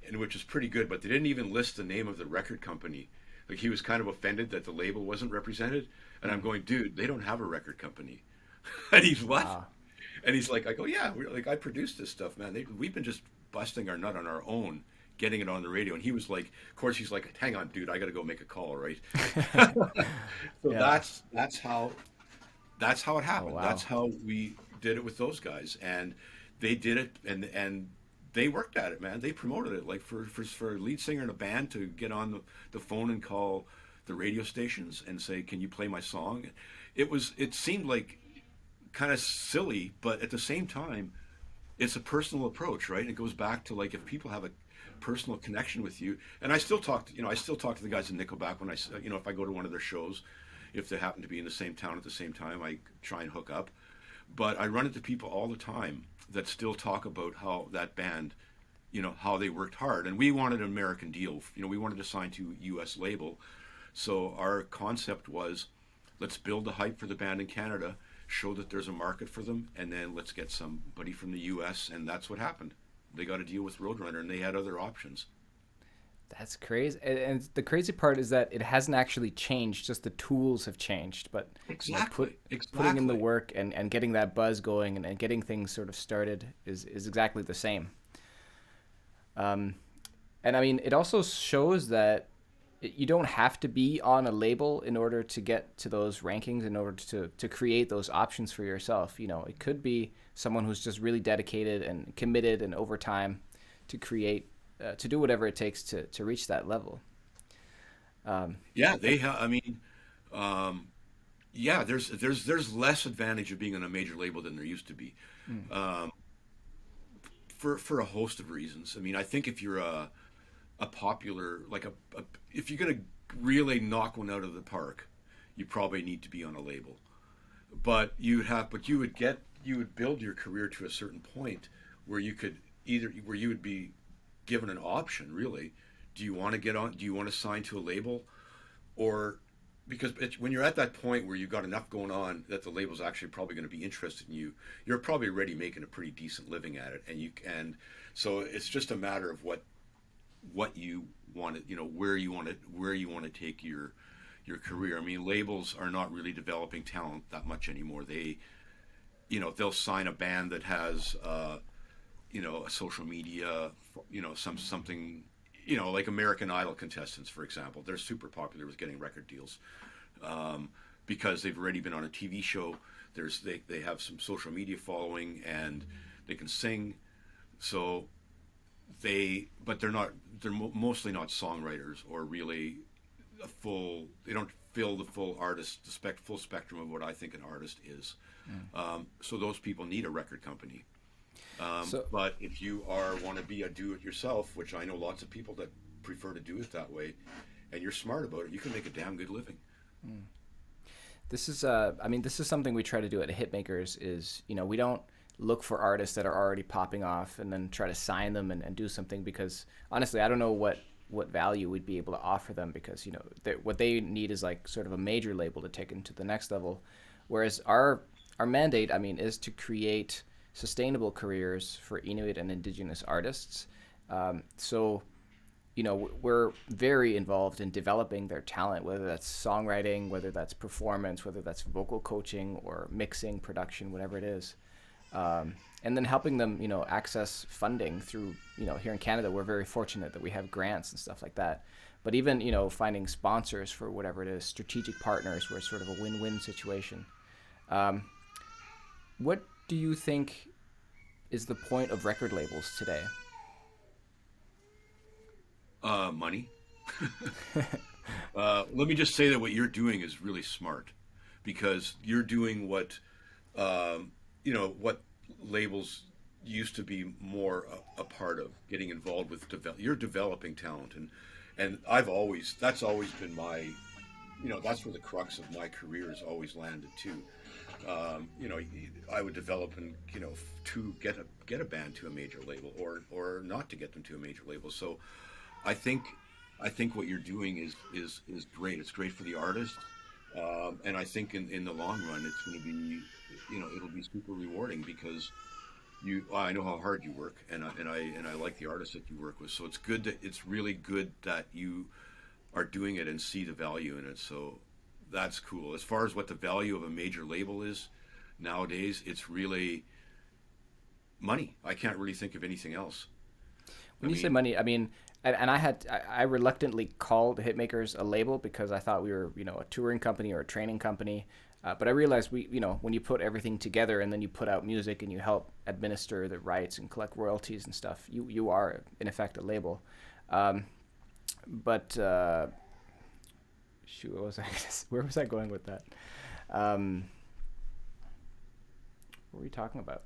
and which is pretty good, but they didn't even list the name of the record company. Like, he was kind of offended that the label wasn't represented, and I'm going, "Dude, they don't have a record company." And he's, "What?" Wow. And he's like, I go, "Yeah, I produced this stuff, man. We've been just busting our nut on our own, getting it on the radio." And he was like, of course, he's like, "Hang on, dude, I got to go make a call, right?" So yeah. that's how it happened. Oh, wow. That's how we did it with those guys, and they did it, and they worked at it, man. They promoted it, like for a lead singer in a band to get on the phone and call the radio stations and say, "Can you play my song?" It seemed like kind of silly, but at the same time, it's a personal approach, right? It goes back to, like, if people have a personal connection with you, and I still talk to the guys in Nickelback when if I go to one of their shows, if they happen to be in the same town at the same time, I try and hook up. But I run into people all the time that still talk about how that band, how they worked hard. And we wanted an American deal. We wanted to sign to a U.S. label. So our concept was, let's build the hype for the band in Canada, show that there's a market for them, and then let's get somebody from the U.S. And that's what happened. They got a deal with Roadrunner, and they had other options. That's crazy. And the crazy part is that it hasn't actually changed, just the tools have changed. But exactly. Putting in the work and getting that buzz going and getting things sort of started is exactly the same. And I mean, it also shows that you don't have to be on a label in order to get to those rankings, in order to create those options for yourself. It could be someone who's just really dedicated and committed and over time to create, to do whatever it takes to reach that level. There's less advantage of being on a major label than there used to be, for a host of reasons. I mean, I think if you're a popular, like if you're gonna really knock one out of the park, you probably need to be on a label. But you would build your career to a certain point where you would be given an option, really. Do you want to get on? Do you want to sign to a label? Or, because when you're at that point where you've got enough going on that the label's actually probably going to be interested in you, you're probably already making a pretty decent living at it. And so it's just a matter of what what you want to, where you want to take your career. I mean, labels are not really developing talent that much anymore. They'll sign a band that has a social media, something, like American Idol contestants, for example. They're super popular with getting record deals, because they've already been on a TV show. They have some social media following, and they can sing. So but they're mostly not songwriters, or really they don't fill the full full spectrum of what I think an artist is. So those people need a record company. But if you want to be a do-it-yourself, which I know lots of people that prefer to do it that way, and you're smart about it, you can make a damn good living. This is this is something we try to do at Hitmakerz. Is we don't look for artists that are already popping off and then try to sign them and do something, because honestly I don't know what value we'd be able to offer them, because what they need is like sort of a major label to take them to the next level, whereas our mandate is to create sustainable careers for Inuit and Indigenous artists. So we're very involved in developing their talent, whether that's songwriting, whether that's performance, whether that's vocal coaching or mixing, production, whatever it is. And then helping them, access funding through, here in Canada, we're very fortunate that we have grants and stuff like that. But even, finding sponsors for whatever it is, strategic partners, where it's sort of a win-win situation. What do you think is the point of record labels today? Money. Let me just say that what you're doing is really smart, because you're doing what labels used to be more a part of, getting involved with you're developing talent, and that's always been my, that's where the crux of my career has always landed too. I would develop and to get a band to a major label, or not to get them to a major label. So I think what you're doing is great. It's great for the artist, and I think in the long run it's going to be, it'll be super rewarding, because I know how hard you work, and I like the artists that you work with. So it's really good that you are doing it and see the value in it. So that's cool. As far as what the value of a major label is nowadays, it's really money. I can't really think of anything else. When you say money, and I reluctantly called Hitmakerz a label, because I thought we were, a touring company or a training company. But I realized when you put everything together and then you put out music and you help administer the rights and collect royalties and stuff, you are in effect a label. Shoot, where was I going with that? What were we talking about?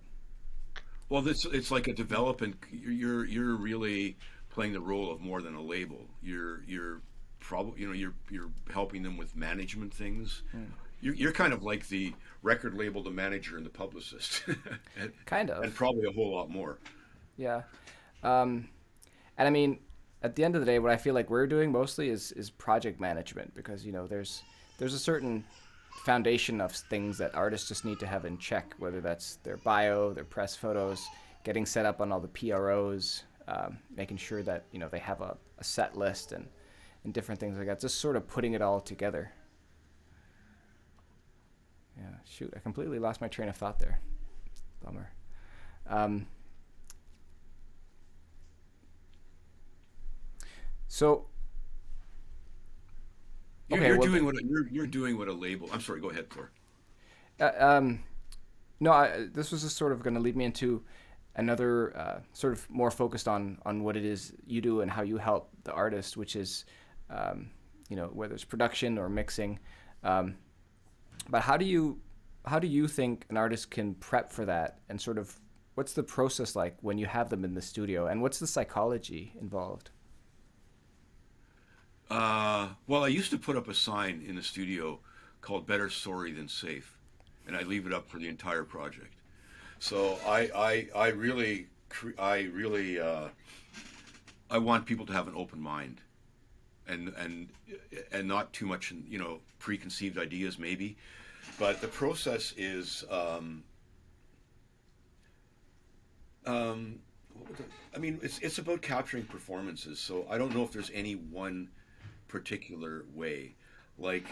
Well, it's like a development. You're really playing the role of more than a label. You're probably you're helping them with management things. You're kind of like the record label, the manager, and the publicist. Kind of. And probably a whole lot more. Yeah. And at the end of the day, what I feel like we're doing mostly is project management, because there's a certain foundation of things that artists just need to have in check, whether that's their bio, their press photos, getting set up on all the PROs, making sure that they have a set list and different things like that, just sort of putting it all together. Yeah, shoot, I completely lost my train of thought there. Bummer. So you're doing what a label. I'm sorry. Go ahead, Thor. No, this was just sort of going to lead me into another sort of more focused on what it is you do and how you help the artist, which is whether it's production or mixing. But how do you think an artist can prep for that, and sort of what's the process like when you have them in the studio, and what's the psychology involved? Well, I used to put up a sign in the studio called "Better Sorry Than Safe," and I leave it up for the entire project. So I really want people to have an open mind, and not too much preconceived ideas maybe, but the process is what I mean, it's about capturing performances. So I don't know if there's any one particular way. Like,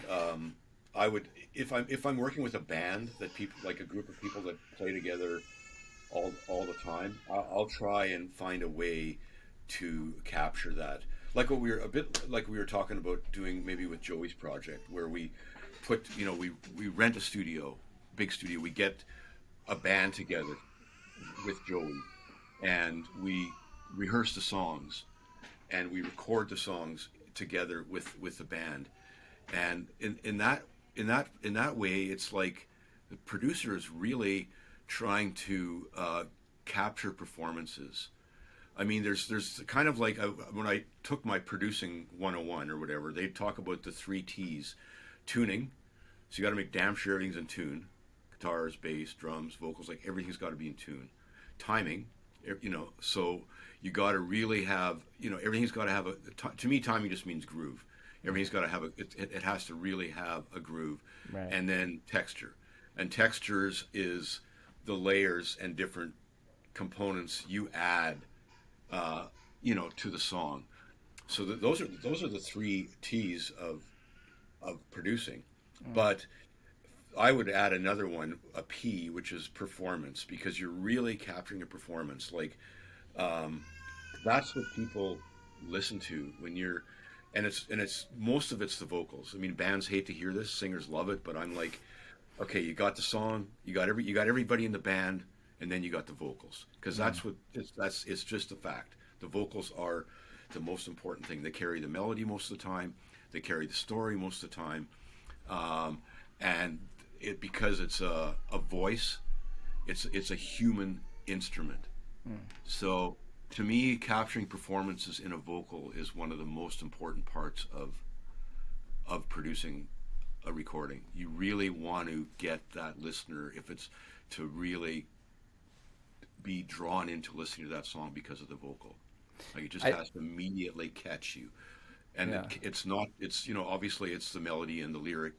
I would, if I'm working with a band that people, like a group of people that play together all the time, I'll try and find a way to capture that. Like what we were a bit like we were talking about doing maybe with Joey's project, where we put, we rent a studio, big studio. We get a band together with Joey, and we rehearse the songs, and we record the songs together with the band. And in that way, it's like the producer is really trying to capture performances. I mean, there's kind of like when I took my producing 101 or whatever, they talk about the three T's: tuning. So you got to make damn sure everything's in tune. Guitars, bass, drums, vocals, like everything's got to be in tune. Timing, so you got to really have, everything's got to have to me, timing just means groove. Everything's got to have it has to really have a groove. Right. And then texture. And textures is the layers and different components you add, to the song. So those are the three T's of producing. But I would add another one, a P, which is performance, because you're really capturing a performance. Like, that's what people listen to when you're, and it's most of it's the vocals. I mean, bands hate to hear this, singers love it, but I'm like, okay, you got the song, you got everybody in the band, and then you got the vocals, because it's just a fact. The vocals are the most important thing. They carry the melody most of the time. They carry the story most of the time, and because it's a voice, it's a human instrument. So to me, capturing performances in a vocal is one of the most important parts of producing a recording. You really want to get that listener, if it's to really be drawn into listening to that song because of the vocal. Like, it just has to immediately catch you. And Yeah. it's not, obviously it's the melody and the lyric,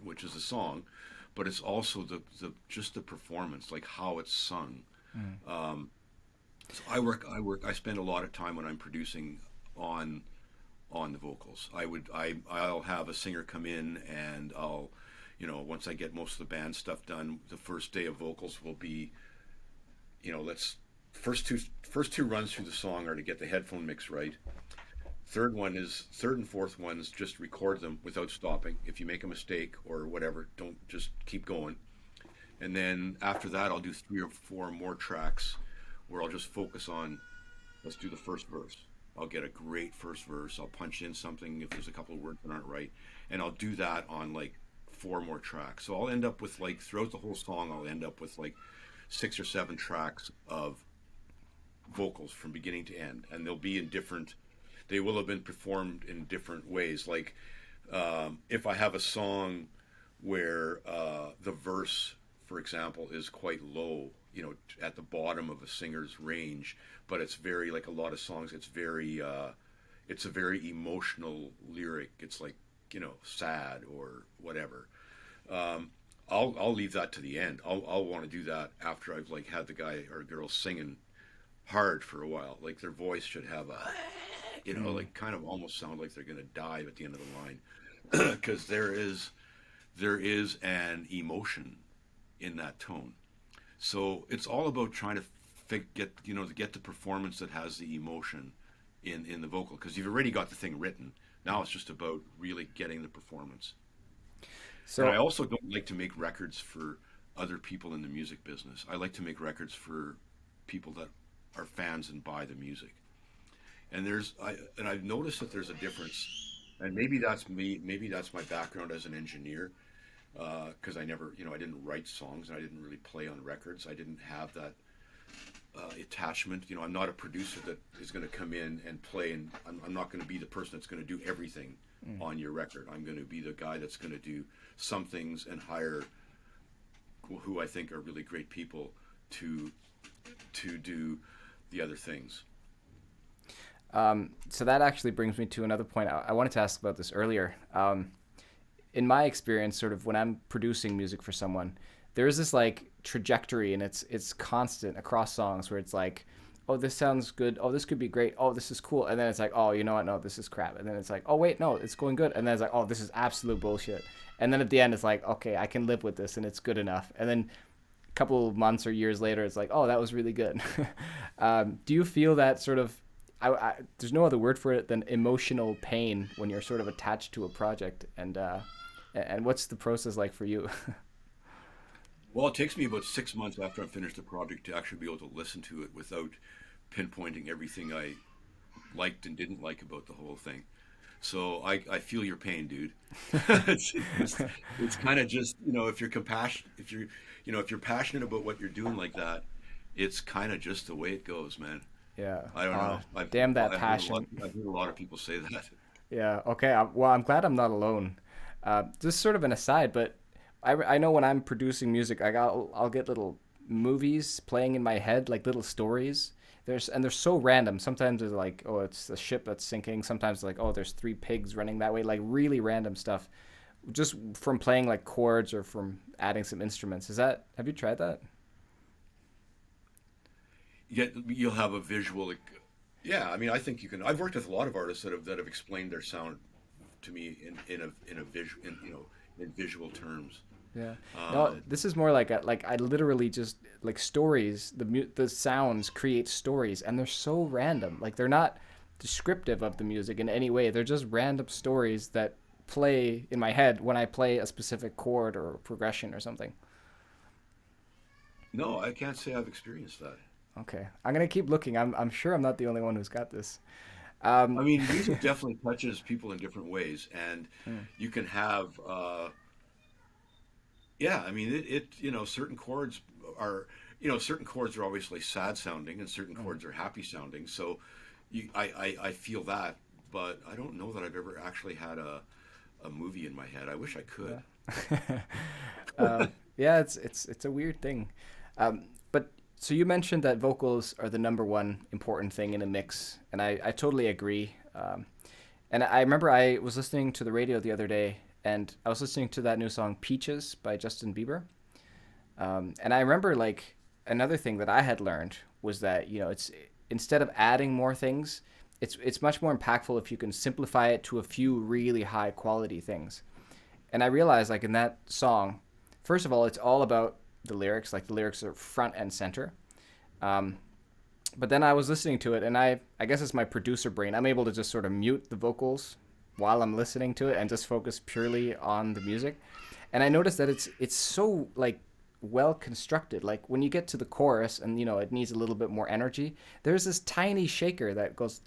which is the song, but it's also the just the performance, like how it's sung. So I spend a lot of time when I'm producing on the vocals. I'll have a singer come in, and I'll, once I get most of the band stuff done, the first day of vocals will be, first two runs through the song are to get the headphone mix right. Third and fourth ones, just record them without stopping. If you make a mistake or whatever, don't, just keep going. And then after that, I'll do 3 or 4 more tracks where I'll just focus on, let's do the first verse. I'll get a great first verse. I'll punch in something if there's a couple of words that aren't right. And I'll do that on like 4 more tracks. So I'll end up with, like, throughout the whole song, I'll end up with like 6 or 7 tracks of vocals from beginning to end. And they'll be they will have been performed in different ways. Like, if I have a song where the verse, for example, is quite low, at the bottom of a singer's range, but it's very, like a lot of songs, it's a very emotional lyric. It's like, sad or whatever. I'll leave that to the end. I'll want to do that after I've, like, had the guy or girl singing hard for a while. Like, their voice should have a, like, kind of almost sound like they're going to die at the end of the line, because there is an emotion in that tone. So it's all about trying to get the performance that has the emotion in the vocal, because you've already got the thing written. Now it's just about really getting the performance. So, and I also don't like to make records for other people in the music business. I like to make records for people that are fans and buy the music. And I've noticed that there's a difference, and maybe that's me. Maybe that's my background as an engineer, because I never, I didn't write songs, and I didn't really play on records. I didn't have that attachment. I'm not a producer that is going to come in and play, and I'm not going to be the person that's going to do everything on your record. I'm going to be the guy that's going to do some things and hire who I think are really great people to do the other things. So that actually brings me to another point. I wanted to ask about this earlier. In my experience, sort of when I'm producing music for someone, there is this like trajectory, and it's constant across songs where it's like, oh, this sounds good. Oh, this could be great. Oh, this is cool. And then it's like, oh, you know what? No, this is crap. And then it's like, oh, wait, no, it's going good. And then it's like, oh, this is absolute bullshit. And then at the end, it's like, okay, I can live with this and it's good enough. And then a couple of months or years later, it's like, oh, that was really good. Do you feel that sort of, there's no other word for it than emotional pain when you're sort of attached to a project? And what's the process like for you? Well, it takes me about 6 months after I've finished the project to actually be able to listen to it without pinpointing everything I liked and didn't like about the whole thing. So I feel your pain, dude. It's kind of just, if you're compassionate, if you're passionate about what you're doing like that, it's kind of just the way it goes, man. Yeah. I don't know. Damn that passion. I've heard a lot of people say that. Yeah. Okay. Well, I'm glad I'm not alone. Just sort of an aside, but I know when I'm producing music, I'll get little movies playing in my head, like little stories. They're so random. Sometimes it's like, oh, it's a ship that's sinking. Sometimes it's like, oh, there's three pigs running that way. Like really random stuff, just from playing like chords or from adding some instruments. Have you tried that? Yet you'll have a visual. Yeah, I mean, I think you can. I've worked with a lot of artists that have explained their sound to me in a visual, in visual terms. Yeah. No, this is more like I literally just like stories. The sounds create stories, and they're so random. Like they're not descriptive of the music in any way. They're just random stories that play in my head when I play a specific chord or progression or something. No, I can't say I've experienced that. Okay, I'm gonna keep looking. I'm sure I'm not the only one who's got this. I mean, music definitely touches people in different ways, and you can have. Yeah, I mean, certain chords certain chords are obviously sad sounding, and certain chords are happy sounding. So, I feel that, but I don't know that I've ever actually had a movie in my head. I wish I could. Yeah. Yeah, it's a weird thing. But so you mentioned that vocals are the number one important thing in a mix, and I totally agree. And I remember I was listening to the radio the other day, and I was listening to that new song "Peaches" by Justin Bieber. And I remember like another thing that I had learned was that it's instead of adding more things, it's much more impactful if you can simplify it to a few really high quality things. And I realized like in that song, first of all, it's all about the lyrics. Like the lyrics are front and center. But then I was listening to it, and I guess it's my producer brain. I'm able to just sort of mute the vocals while I'm listening to it and just focus purely on the music. And I noticed that it's so like well constructed. Like when you get to the chorus and it needs a little bit more energy, there's this tiny shaker that goes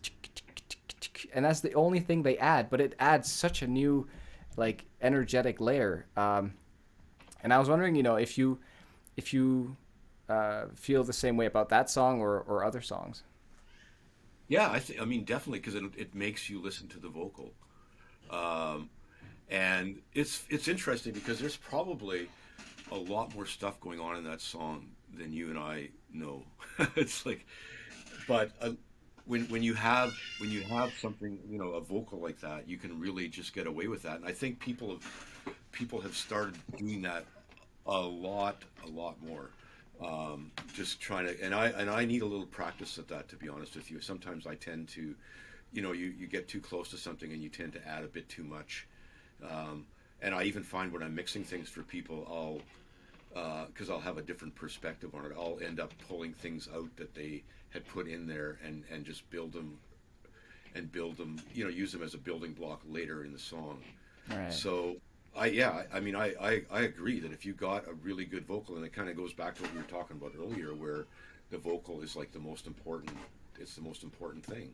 and that's the only thing they add, but it adds such a new like energetic layer. And I was wondering, if you feel the same way about that song or other songs. Yeah, I mean, definitely, because it makes you listen to the vocal. And it's interesting because there's probably a lot more stuff going on in that song than you and I know. It's like, but when you have something, a vocal like that, you can really just get away with that. And I think people have started doing that a lot more. Just trying to, and I need a little practice at that, to be honest with you. Sometimes I tend to, you get too close to something and you tend to add a bit too much. And I even find when I'm mixing things for people, because I'll have a different perspective on it, I'll end up pulling things out that they had put in there and just build them, use them as a building block later in the song. Right. So I agree that if you got a really good vocal, and it kind of goes back to what we were talking about earlier, where the vocal is like the most important thing.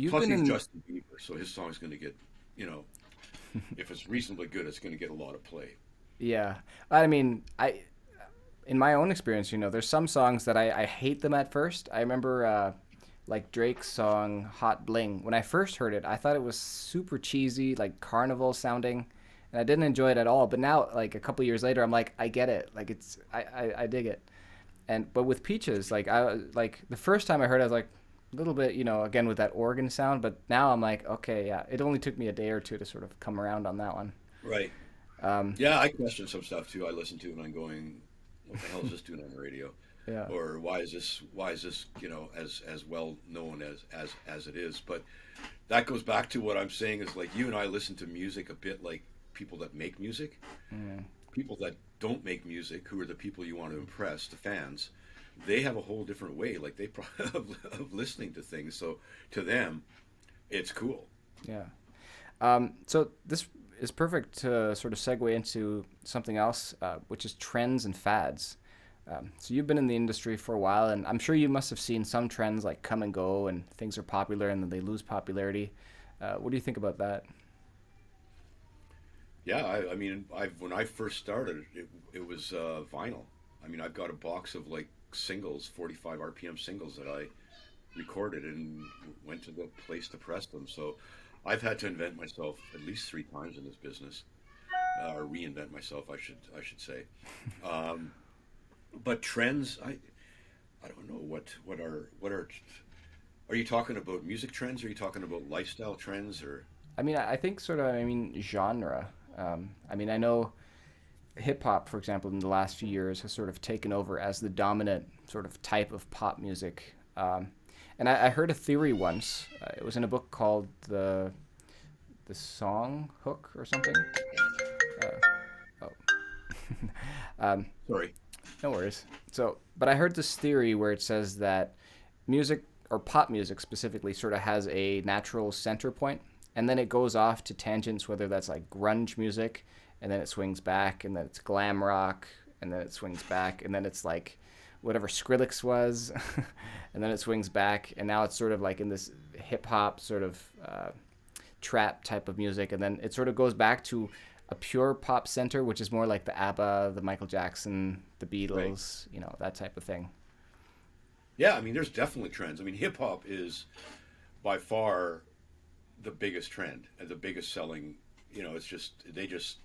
Plus, he's Justin Bieber, so his song's going to get, if it's reasonably good, it's going to get a lot of play. Yeah, I mean, in my own experience, there's some songs that I hate them at first. I remember like Drake's song "Hot Bling." When I first heard it, I thought it was super cheesy, like carnival sounding, and I didn't enjoy it at all. But now, like a couple years later, I'm like, I get it. Like I dig it. But with Peaches, like the first time I heard it, I was like a little bit, again with that organ sound. But now I'm like, okay, yeah. It only took me a day or two to sort of come around on that one. Right. Yeah, I question some stuff too. I listen to and I'm going, what the hell is this doing on the radio? Yeah. Or why is this, as well known as it is? But that goes back to what I'm saying is, like, you and I listen to music a bit like people that make music. Mm. People that don't make music, who are the people you want to impress, the fans, they have a whole different way, like they of listening to things. So to them, it's cool. Yeah. So this is perfect to sort of segue into something else, which is trends and fads. So you've been in the industry for a while, and I'm sure you must have seen some trends like come and go, and things are popular and then they lose popularity. What do you think about that? Yeah, I mean, when I first started, it was vinyl. I mean, I've got a box of like singles, 45 RPM singles that I recorded and went to the place to press them. So I've had to invent myself at least 3 times in this business, or reinvent myself, I should say. Um, but trends, I don't know what are you talking about? Music trends? Or are you talking about lifestyle trends? Or I mean, I think sort of, I mean, genre. I mean, I know hip hop, for example, in the last few years has sort of taken over as the dominant sort of type of pop music. And I heard a theory once. It was in a book called the Song Hook or something. Oh, sorry. no worries. So, but I heard this theory where it says that music or pop music specifically sort of has a natural center point, and then it goes off to tangents, whether that's like grunge music, and then it swings back, and then it's glam rock, and then it swings back, and then it's like whatever Skrillex was, and then it swings back, and now it's sort of like in this hip hop sort of trap type of music, and then it sort of goes back to a pure pop center, which is more like the ABBA, the Michael Jackson, the Beatles, Right. that type of thing. Yeah, I mean, there's definitely trends. I mean, hip hop is by far the biggest trend and the biggest selling. It's just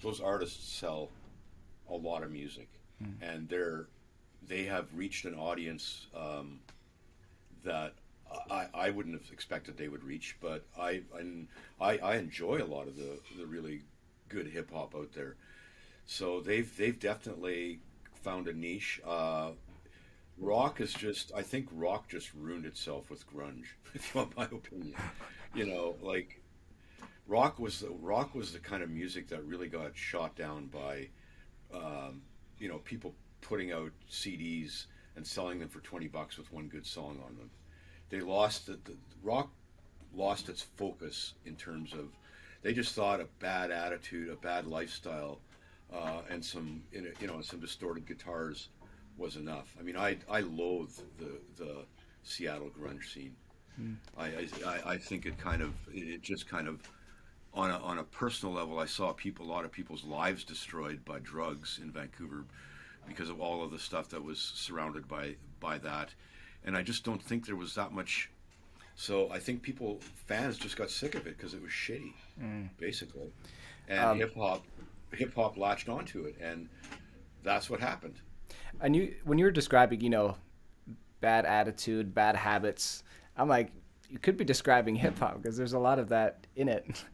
those artists sell a lot of music, and they have reached an audience that I wouldn't have expected they would reach. But I enjoy a lot of the really good hip hop out there. So they've definitely found a niche. I think rock just ruined itself with grunge, if you want my opinion. Like rock was the kind of music that really got shot down by, people putting out CDs and selling them for $20 with one good song on them. They lost the rock lost its focus in terms of they just thought a bad attitude, a bad lifestyle, and some distorted guitars was enough. I mean, I loathe the Seattle grunge scene. I think it just kind of on a personal level. I saw a lot of people's lives destroyed by drugs in Vancouver because of all of the stuff that was surrounded by that, and I just don't think there was that much. So I think fans just got sick of it because it was shitty, basically, and hip hop latched onto it, and that's what happened. And when you were describing, bad attitude, bad habits, I'm like, you could be describing hip hop because there's a lot of that in it.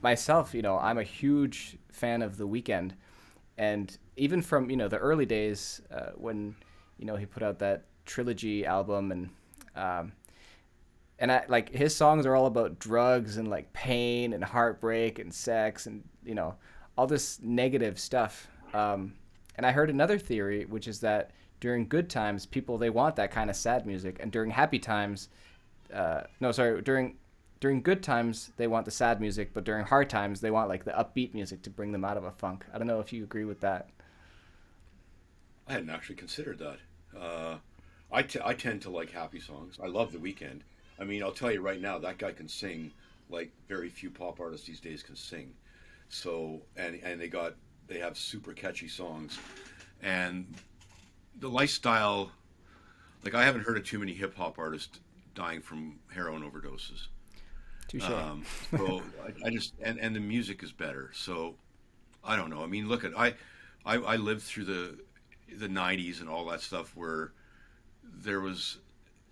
Myself, I'm a huge fan of The Weeknd, and even from the early days when he put out that trilogy album, and I like his songs are all about drugs and like pain and heartbreak and sex and all this negative stuff. And I heard another theory, which is that during good times, people they want that kind of sad music, and during happy times, during good times they want the sad music, but during hard times they want like the upbeat music to bring them out of a funk. I don't know if you agree with that. I hadn't actually considered that. I tend to like happy songs. I love The Weeknd. I mean, I'll tell you right now, that guy can sing like very few pop artists these days can sing. So and they have super catchy songs, and the lifestyle. Like I haven't heard of too many hip hop artists dying from heroin overdoses. Touche. So I just and the music is better. So I don't know. I mean, look at I lived through the '90s and all that stuff where there was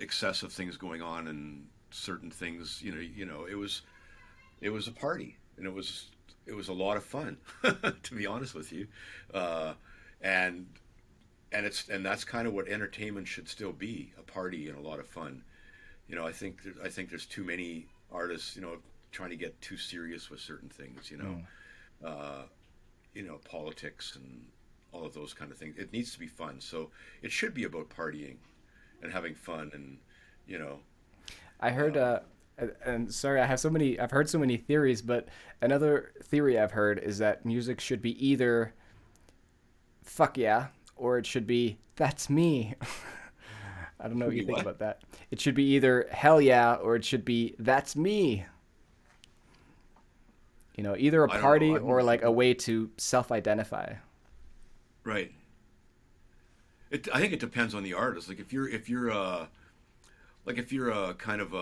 excessive things going on and certain things. It was a party and it was a lot of fun, to be honest with you. and and that's kind of what entertainment should still be, a party and a lot of fun. I think there's too many artists, trying to get too serious with certain things, Mm. uh, politics and all of those kind of things. It needs to be fun, so it should be about partying and having fun, and you know, I heard, um, and sorry, I've heard so many theories, but another theory I've heard is that music should be either fuck yeah, or it should be that's me. I don't know what should you be think what? about that. It should be either hell yeah, or it should be that's me. Either a I don't know. party or like a way to self-identify. Right. I think it depends on the artist. Like if you're a kind of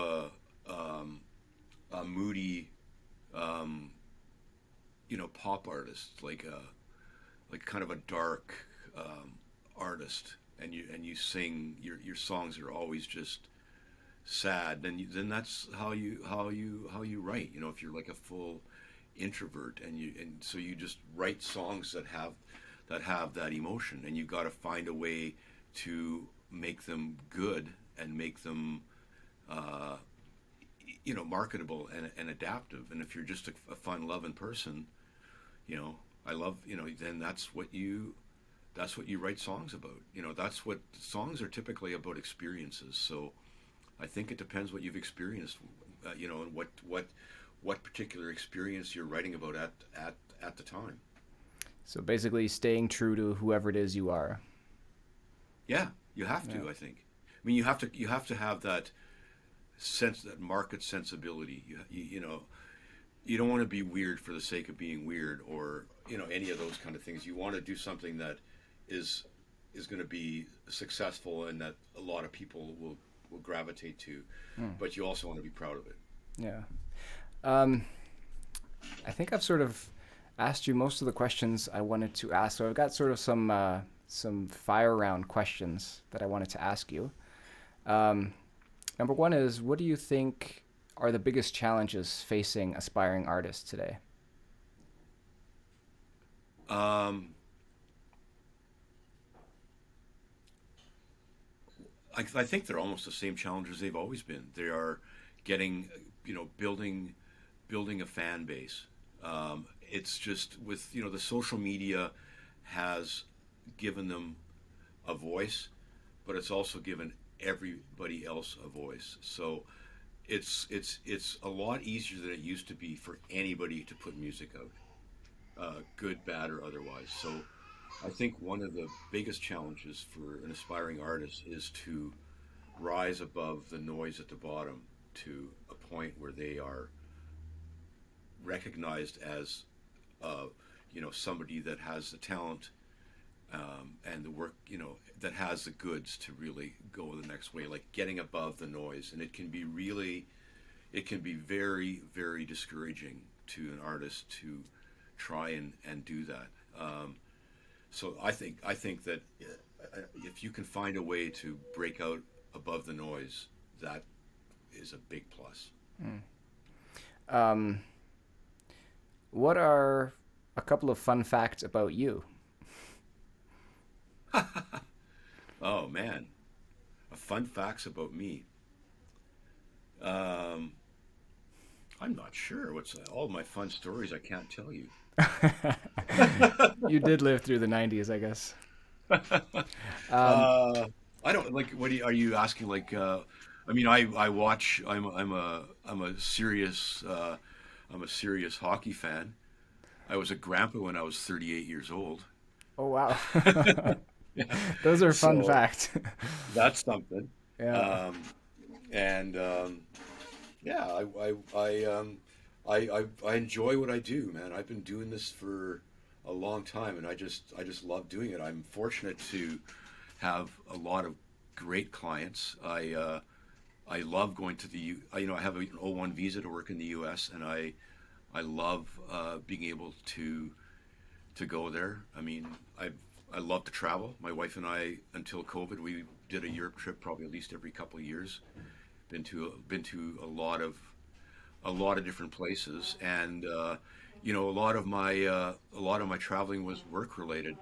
um, a moody, um, pop artist, like kind of a dark artist, and you sing your songs are always just sad, then that's how you write. If you're like a full introvert, and so you just write songs that have that emotion, and you got to find a way to make them good and make them uh, marketable and adaptive. And if you're just a fun loving person, you know I love, then that's what you write songs about. That's what songs are typically about, experiences. So I think it depends what you've experienced, and what particular experience you're writing about at the time. So basically, staying true to whoever it is you are. Yeah, you have Yeah. to. I think. I mean, you have to have that sense, that market sensibility. You don't want to be weird for the sake of being weird, or any of those kind of things. You want to do something that is is going to be successful and that a lot of people will gravitate to, Hmm. but you also want to be proud of it. Yeah. Um, I think I've sort of asked you most of the questions I wanted to ask. So I've got sort of some fire round questions that I wanted to ask you. Um, Number one is, what do you think are the biggest challenges facing aspiring artists today? Um, I think they're almost the same challenges they've always been. They are getting, building a fan base. It's just with, the social media has given them a voice, but it's also given everybody else a voice. So it's a lot easier than it used to be for anybody to put music out, good, bad, or otherwise. So I think one of the biggest challenges for an aspiring artist is to rise above the noise at the bottom to a point where they are recognized as, somebody that has the talent, and the work, that has the goods to really go the next way, like getting above the noise. And it can be very, very discouraging to an artist to try and do that. So I think that, if you can find a way to break out above the noise, that is a big plus. Mm. Um, what are a couple of fun facts about you? Oh man, fun facts about me. Um, I'm not sure what's all my fun stories. I can't tell you. You did live through the 90s, I guess. Um, uh, I don't like. Are you asking? Like, I mean, I watch. I'm a serious hockey fan. I was a grandpa when I was 38 years old. oh, wow. Yeah. Those are fun So facts. that's something. Yeah. Um, and yeah, I enjoy what I do, man. I've been doing this for a long time, and I just love doing it. I'm fortunate to have a lot of great clients. I love going to the I have an O1 visa to work in the U.S., and I love being able to go there. I mean, I love to travel. My wife and I, until COVID, we did a Europe trip probably at least every couple of years. Been to a lot of different places, and a lot of my traveling was work related.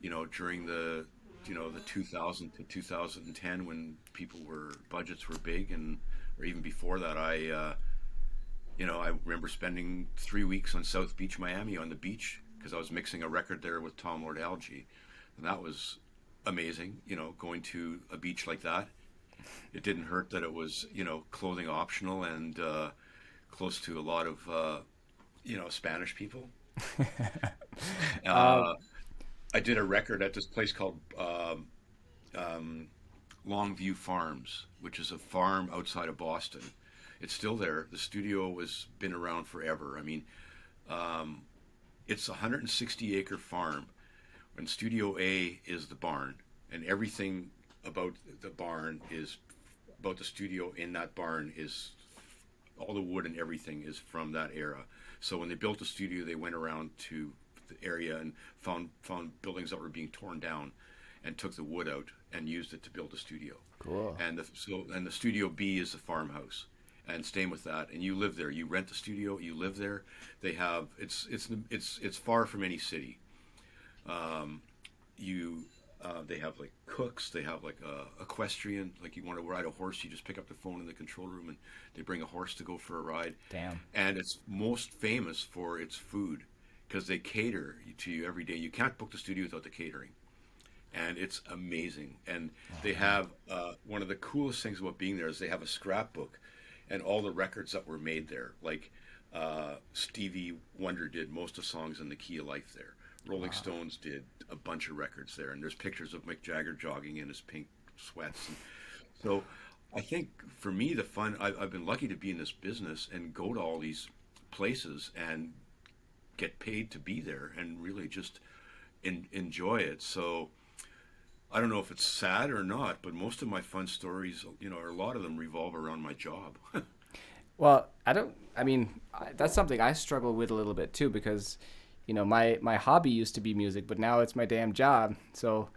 during the 2000 to 2010 when budgets were big, and or even before that, I remember spending 3 weeks on South Beach, Miami, on the beach because I was mixing a record there with Tom Lord Alge, and that was amazing. Going to a beach like that, it didn't hurt that it was clothing optional and close to a lot of Spanish people. uh, Uh, I did a record at this place called um, Longview Farms, which is a farm outside of Boston. It's still there. The studio has been around forever. I mean, um, it's a 160-acre farm, and Studio A is the barn, and everything about the barn is about the studio in that barn is all the wood and everything is from that era. So when they built the studio, they went around to the area and found buildings that were being torn down, and took the wood out and used it to build the studio. cool. And the Studio B is the farmhouse, and staying with that. And you live there. You rent the studio. You live there. They have it's far from any city. Um, you They have like cooks. They have like equestrian. Like you want to ride a horse, you just pick up the phone in the control room, and they bring a horse to go for a ride. Damn. And it's most famous for its food because they cater to you every day. You can't book the studio without the catering, and it's amazing. And they have one of the coolest things about being there is they have a scrapbook, and all the records that were made there. Like Stevie Wonder did most of the songs in the Key of Life there. Rolling Stones did a bunch of records there, and there's pictures of Mick Jagger jogging in his pink sweats. And so I think for me, the fun, I've been lucky to be in this business and go to all these places and get paid to be there and really just enjoy it. So I don't know if it's sad or not, but most of my fun stories, or a lot of them revolve around my job. Well, that's something I struggle with a little bit too, because, my hobby used to be music, but now it's my damn job. So,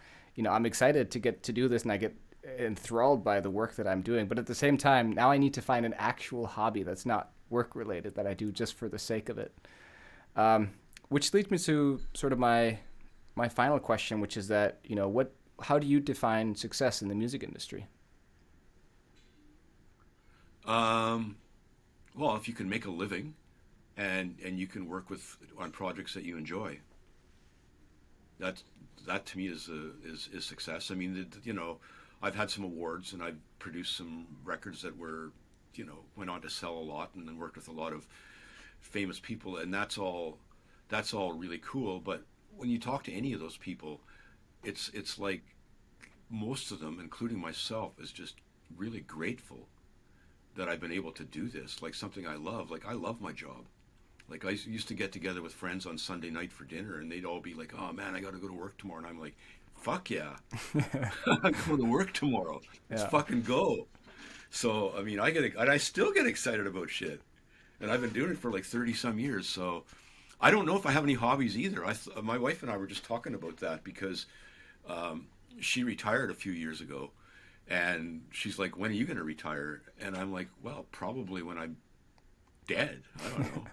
I'm excited to get to do this, and I get enthralled by the work that I'm doing. But at the same time, now I need to find an actual hobby that's not work related, that I do just for the sake of it. Which leads me to sort of my final question, which is that, how do you define success in the music industry? um, well, if you can make a living and you can work on projects that you enjoy, that that to me is success. I mean, I've had some awards, and I've produced some records that went on to sell a lot, and then worked with a lot of famous people, and that's all really cool. But when you talk to any of those people, it's like most of them, including myself, is just really grateful that I've been able to do this, like something I love. Like I love my job. Like I used to get together with friends on Sunday night for dinner, and they'd all be like, "Oh man, I got to go to work tomorrow," and I'm like, "Fuck yeah, I'm going to work tomorrow. Let's Yeah. fucking go." So I mean, and I still get excited about shit, and I've been doing it for like 30 some years. So I don't know if I have any hobbies either. My wife and I were just talking about that because um, she retired a few years ago, and she's like, "When are you going to retire?" And I'm like, "Well, probably when I'm dead. I don't know."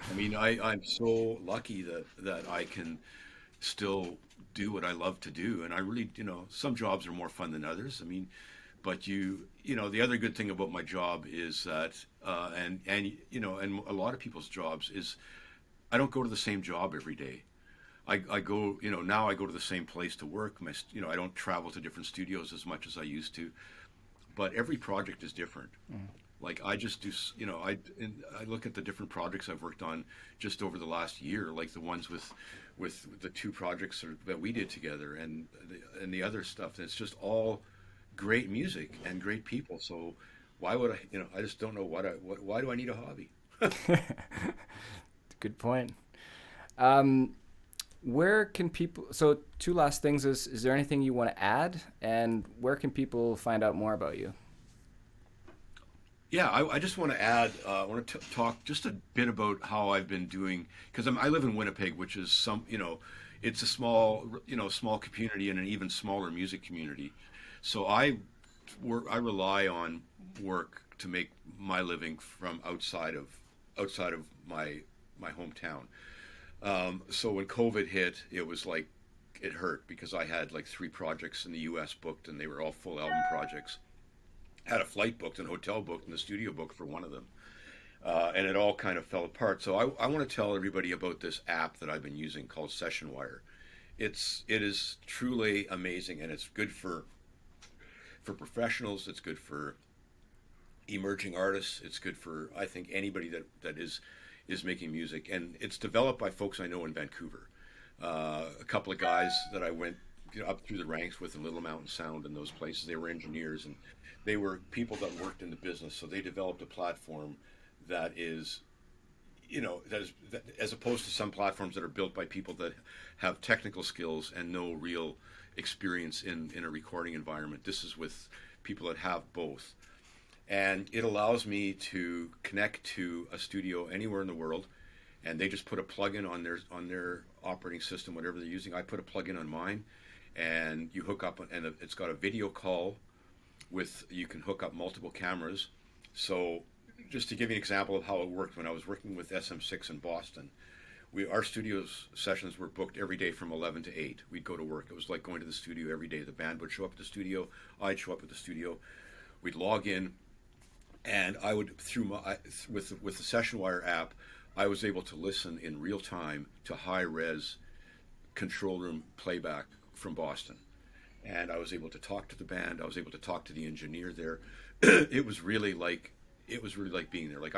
I mean, I'm so lucky that I can still do what I love to do, and I really, some jobs are more fun than others. I mean, but the other good thing about my job is that, and a lot of people's jobs is, I don't go to the same job every day. I go, now I go to the same place to work. I don't travel to different studios as much as I used to, but every project is different. Like I just do, I look at the different projects I've worked on just over the last year, like the ones with the two projects that we did together, and the other stuff. And it's just all great music and great people. So why would I? I just don't know why do I need a hobby? Good point. Um, where can people? So two last things: is there anything you want to add, and where can people find out more about you? Yeah, I just want to add. I want to talk just a bit about how I've been doing because I live in Winnipeg, which is it's a small community and an even smaller music community. So I rely on work to make my living from outside of my hometown. So when COVID hit, it was like it hurt because I had like 3 projects in the U.S. booked, and they were all full album projects. Had a flight booked and hotel booked and the studio booked for one of them, and it all kind of fell apart. So I want to tell everybody about this app that I've been using called SessionWire. It is truly amazing, and it's good for professionals. It's good for emerging artists. It's good for, I think, anybody that is making music. And it's developed by folks I know in Vancouver. A couple of guys that I went up through the ranks with in Little Mountain Sound and those places. They were engineers, and they were people that worked in the business. So they developed a platform that is, that as opposed to some platforms that are built by people that have technical skills and no real experience in a recording environment. This is with people that have both. And it allows me to connect to a studio anywhere in the world, and they just put a plugin on their operating system, whatever they're using. I put a plugin on mine, and you hook up, and it's got a video call you can hook up multiple cameras. So just to give you an example of how it worked, when I was working with SM6 in Boston, our studio sessions were booked every day from 11 to 8. We'd go to work. It was like going to the studio every day. The band would show up at the studio. I'd show up at the studio. We'd log in, and I would, with the SessionWire app, I was able to listen in real time to high-res control room playback from Boston. And I was able to talk to the band. I was able to talk to the engineer there. It was really like being there. Like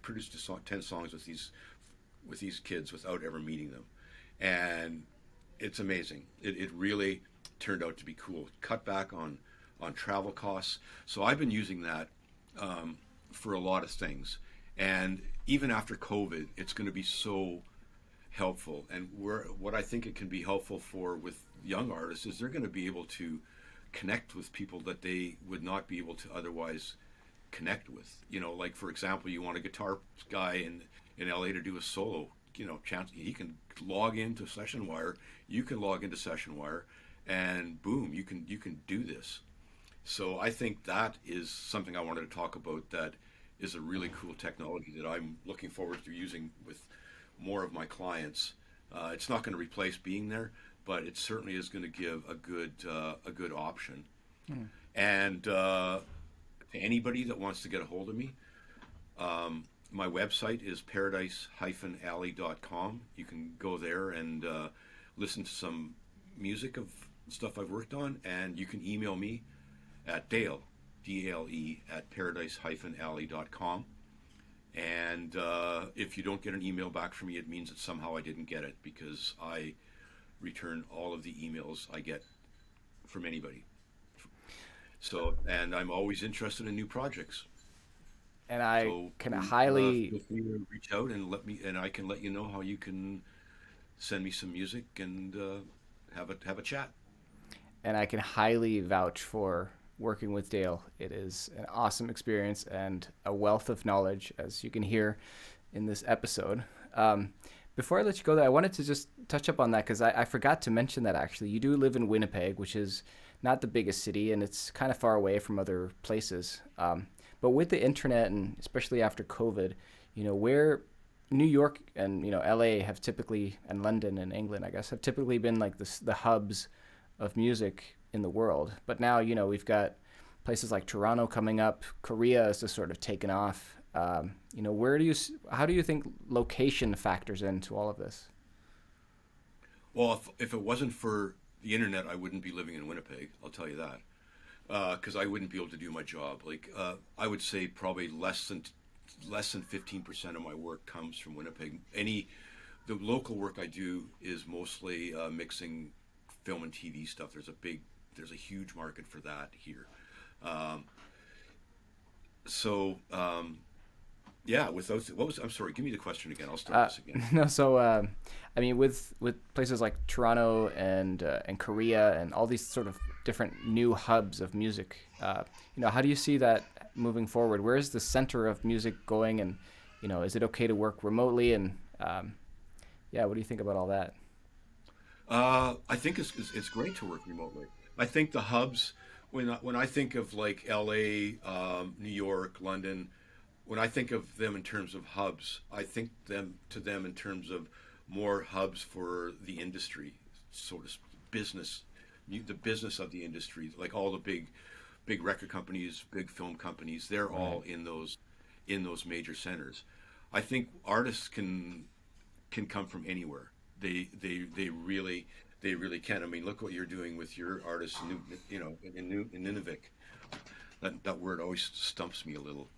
produced 10 songs with these kids without ever meeting them, and it's amazing. It really turned out to be cool. Cut back on travel costs. So I've been using that for a lot of things, and even after COVID, it's going to be so helpful. And what I think it can be helpful for with young artists is they're going to be able to connect with people that they would not be able to otherwise connect with. Like for example, you want a guitar guy in LA to do a solo, chance he can log into SessionWire, you can log into SessionWire, and boom, you can do this. So I think that is something I wanted to talk about, that is a really cool technology that I'm looking forward to using with more of my clients. It's not going to replace being there, but it certainly is going to give a good option. And to anybody that wants to get a hold of me, my website is paradise-alley.com. You can go there and listen to some music of stuff I've worked on, and you can email me at Dale, D-A-L-E, at paradise-alley.com. And if you don't get an email back from me, it means that somehow I didn't get it, because I return all of the emails I get from anybody. So, and I'm always interested in new projects. And I can highly feel free to reach out and I can let you know how you can send me some music and have a chat. And I can highly vouch for working with Dale. It is an awesome experience and a wealth of knowledge, as you can hear in this episode. Before I let you go, though, I wanted to just touch up on that, because I forgot to mention that actually. You do live in Winnipeg, which is not the biggest city, and it's kind of far away from other places. But with the internet, and especially after COVID, where New York and LA have typically, and London and England, I guess, have typically been like the hubs of music in the world. But now, we've got places like Toronto coming up. Korea has just sort of taken off. How do you think location factors into all of this? Well, if it wasn't for the internet, I wouldn't be living in Winnipeg. I'll tell you that, because I wouldn't be able to do my job. Like I would say, probably less than 15% of my work comes from Winnipeg. The local work I do is mostly mixing film and TV stuff. There's a huge market for that here. Yeah, with those, I'm sorry, give me the question again. I'll start this again. No, so with places like Toronto and Korea and all these sort of different new hubs of music, how do you see that moving forward? Where is the center of music going, and is it okay to work remotely? And what do you think about all that? I think it's great to work remotely. I think the hubs, when I think of like LA, New York, London, when I think of them in terms of hubs, I think them in terms of more hubs for the industry, sort of business, the business of the industry, like all the big record companies, big film companies, they're all in those major centers. I think artists can come from anywhere. They really can. I mean, look what you're doing with your artists, in Nunavik. That word always stumps me a little.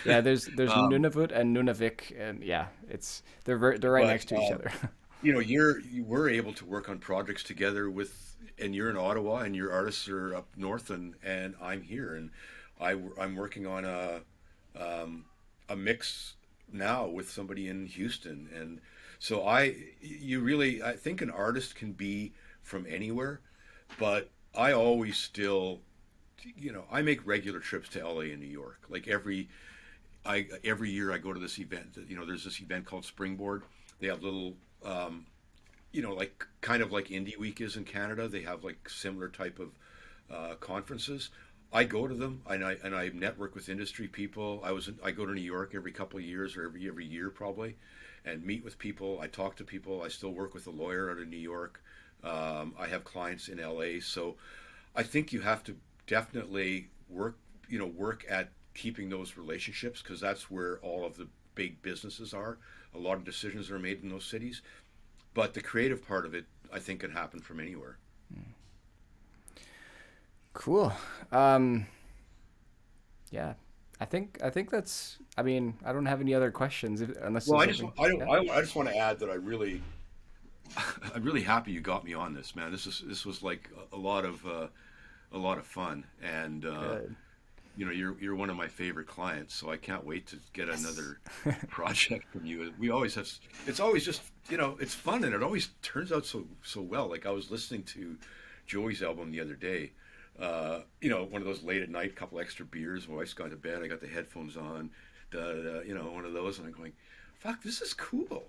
Yeah, there's Nunavut and Nunavik, and they're right But next to each other. you were able to work on projects together and you're in Ottawa, and your artists are up north, and I'm here, and I'm working on a mix now with somebody in Houston, and so I think an artist can be from anywhere, but I always still, I make regular trips to LA and New York. Like every year I go to this event. There's this event called Springboard. They have little, like kind of like Indie Week is in Canada. They have like similar type of conferences. I go to them, and I network with industry people. I go to New York every couple of years, or every year probably, and meet with people. I talk to people. I still work with a lawyer out of New York. I have clients in LA. So I think you have to definitely work at keeping those relationships, because that's where all of the big businesses are. A lot of decisions are made in those cities. But the creative part of it, I think, can happen from anywhere. Cool. Yeah, I think that's. I mean, I don't have any other questions unless. Well, there's something. I just want to add that I'm really happy you got me on this, man. This was like a lot of fun, and Good. you're one of my favorite clients, so I can't wait to get another project from you. We always have. It's always just it's fun, and it always turns out so well. Like I was listening to Joey's album the other day. One of those late at night, couple extra beers. My wife's gone to bed. I got the headphones on, one of those, and I'm going, "Fuck, this is cool."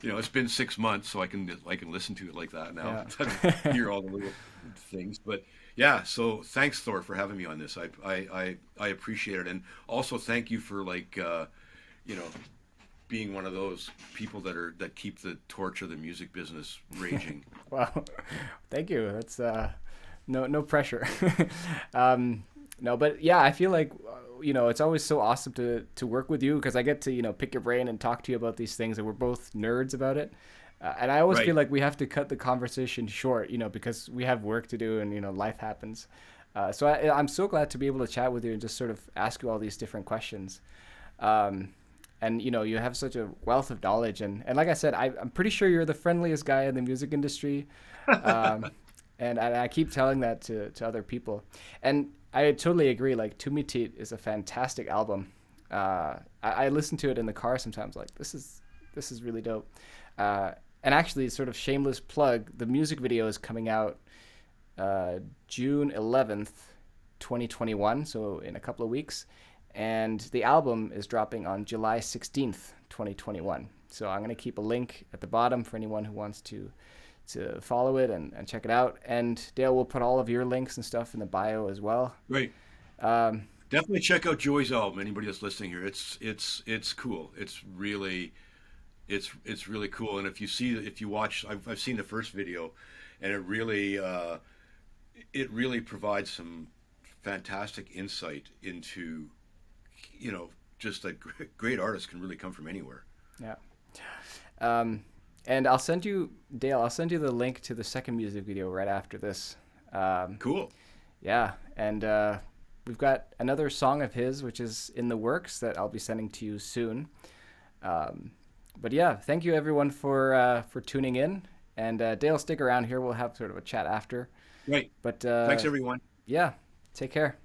It's been 6 months, so I can listen to it like that now. Yeah. Hear all the little things, but yeah. So thanks, Thor, for having me on this. I appreciate it, and also thank you for being one of those people that keep the torch of the music business raging. Wow. Thank you. That's no pressure. No, but yeah, I feel like it's always so awesome to work with you, because I get to pick your brain and talk to you about these things, and we're both nerds about it. And I always Right. feel like we have to cut the conversation short, because we have work to do, and life happens. So I'm so glad to be able to chat with you and just sort of ask you all these different questions. And you have such a wealth of knowledge, and like I said, I'm pretty sure you're the friendliest guy in the music industry. And I keep telling that to other people. And I totally agree. Like, To Me Teet is a fantastic album. I listen to it in the car sometimes. Like, this is really dope. And actually, sort of shameless plug, the music video is coming out June 11th, 2021. So in a couple of weeks. And the album is dropping on July 16th, 2021. So I'm going to keep a link at the bottom for anyone who wants to follow it and check it out. And Dale will put all of your links and stuff in the bio as well. Great. Definitely check out Joey's album. Anybody that's listening here, it's cool. It's really cool. And if you watch, I've seen the first video, and it really provides some fantastic insight into just that great artists can really come from anywhere. Yeah. And I'll send you, Dale, the link to the second music video right after this. Cool. Yeah. And we've got another song of his, which is in the works, that I'll be sending to you soon. But yeah, thank you everyone for tuning in. And Dale, stick around here. We'll have sort of a chat after. Right. But thanks everyone. Yeah. Take care.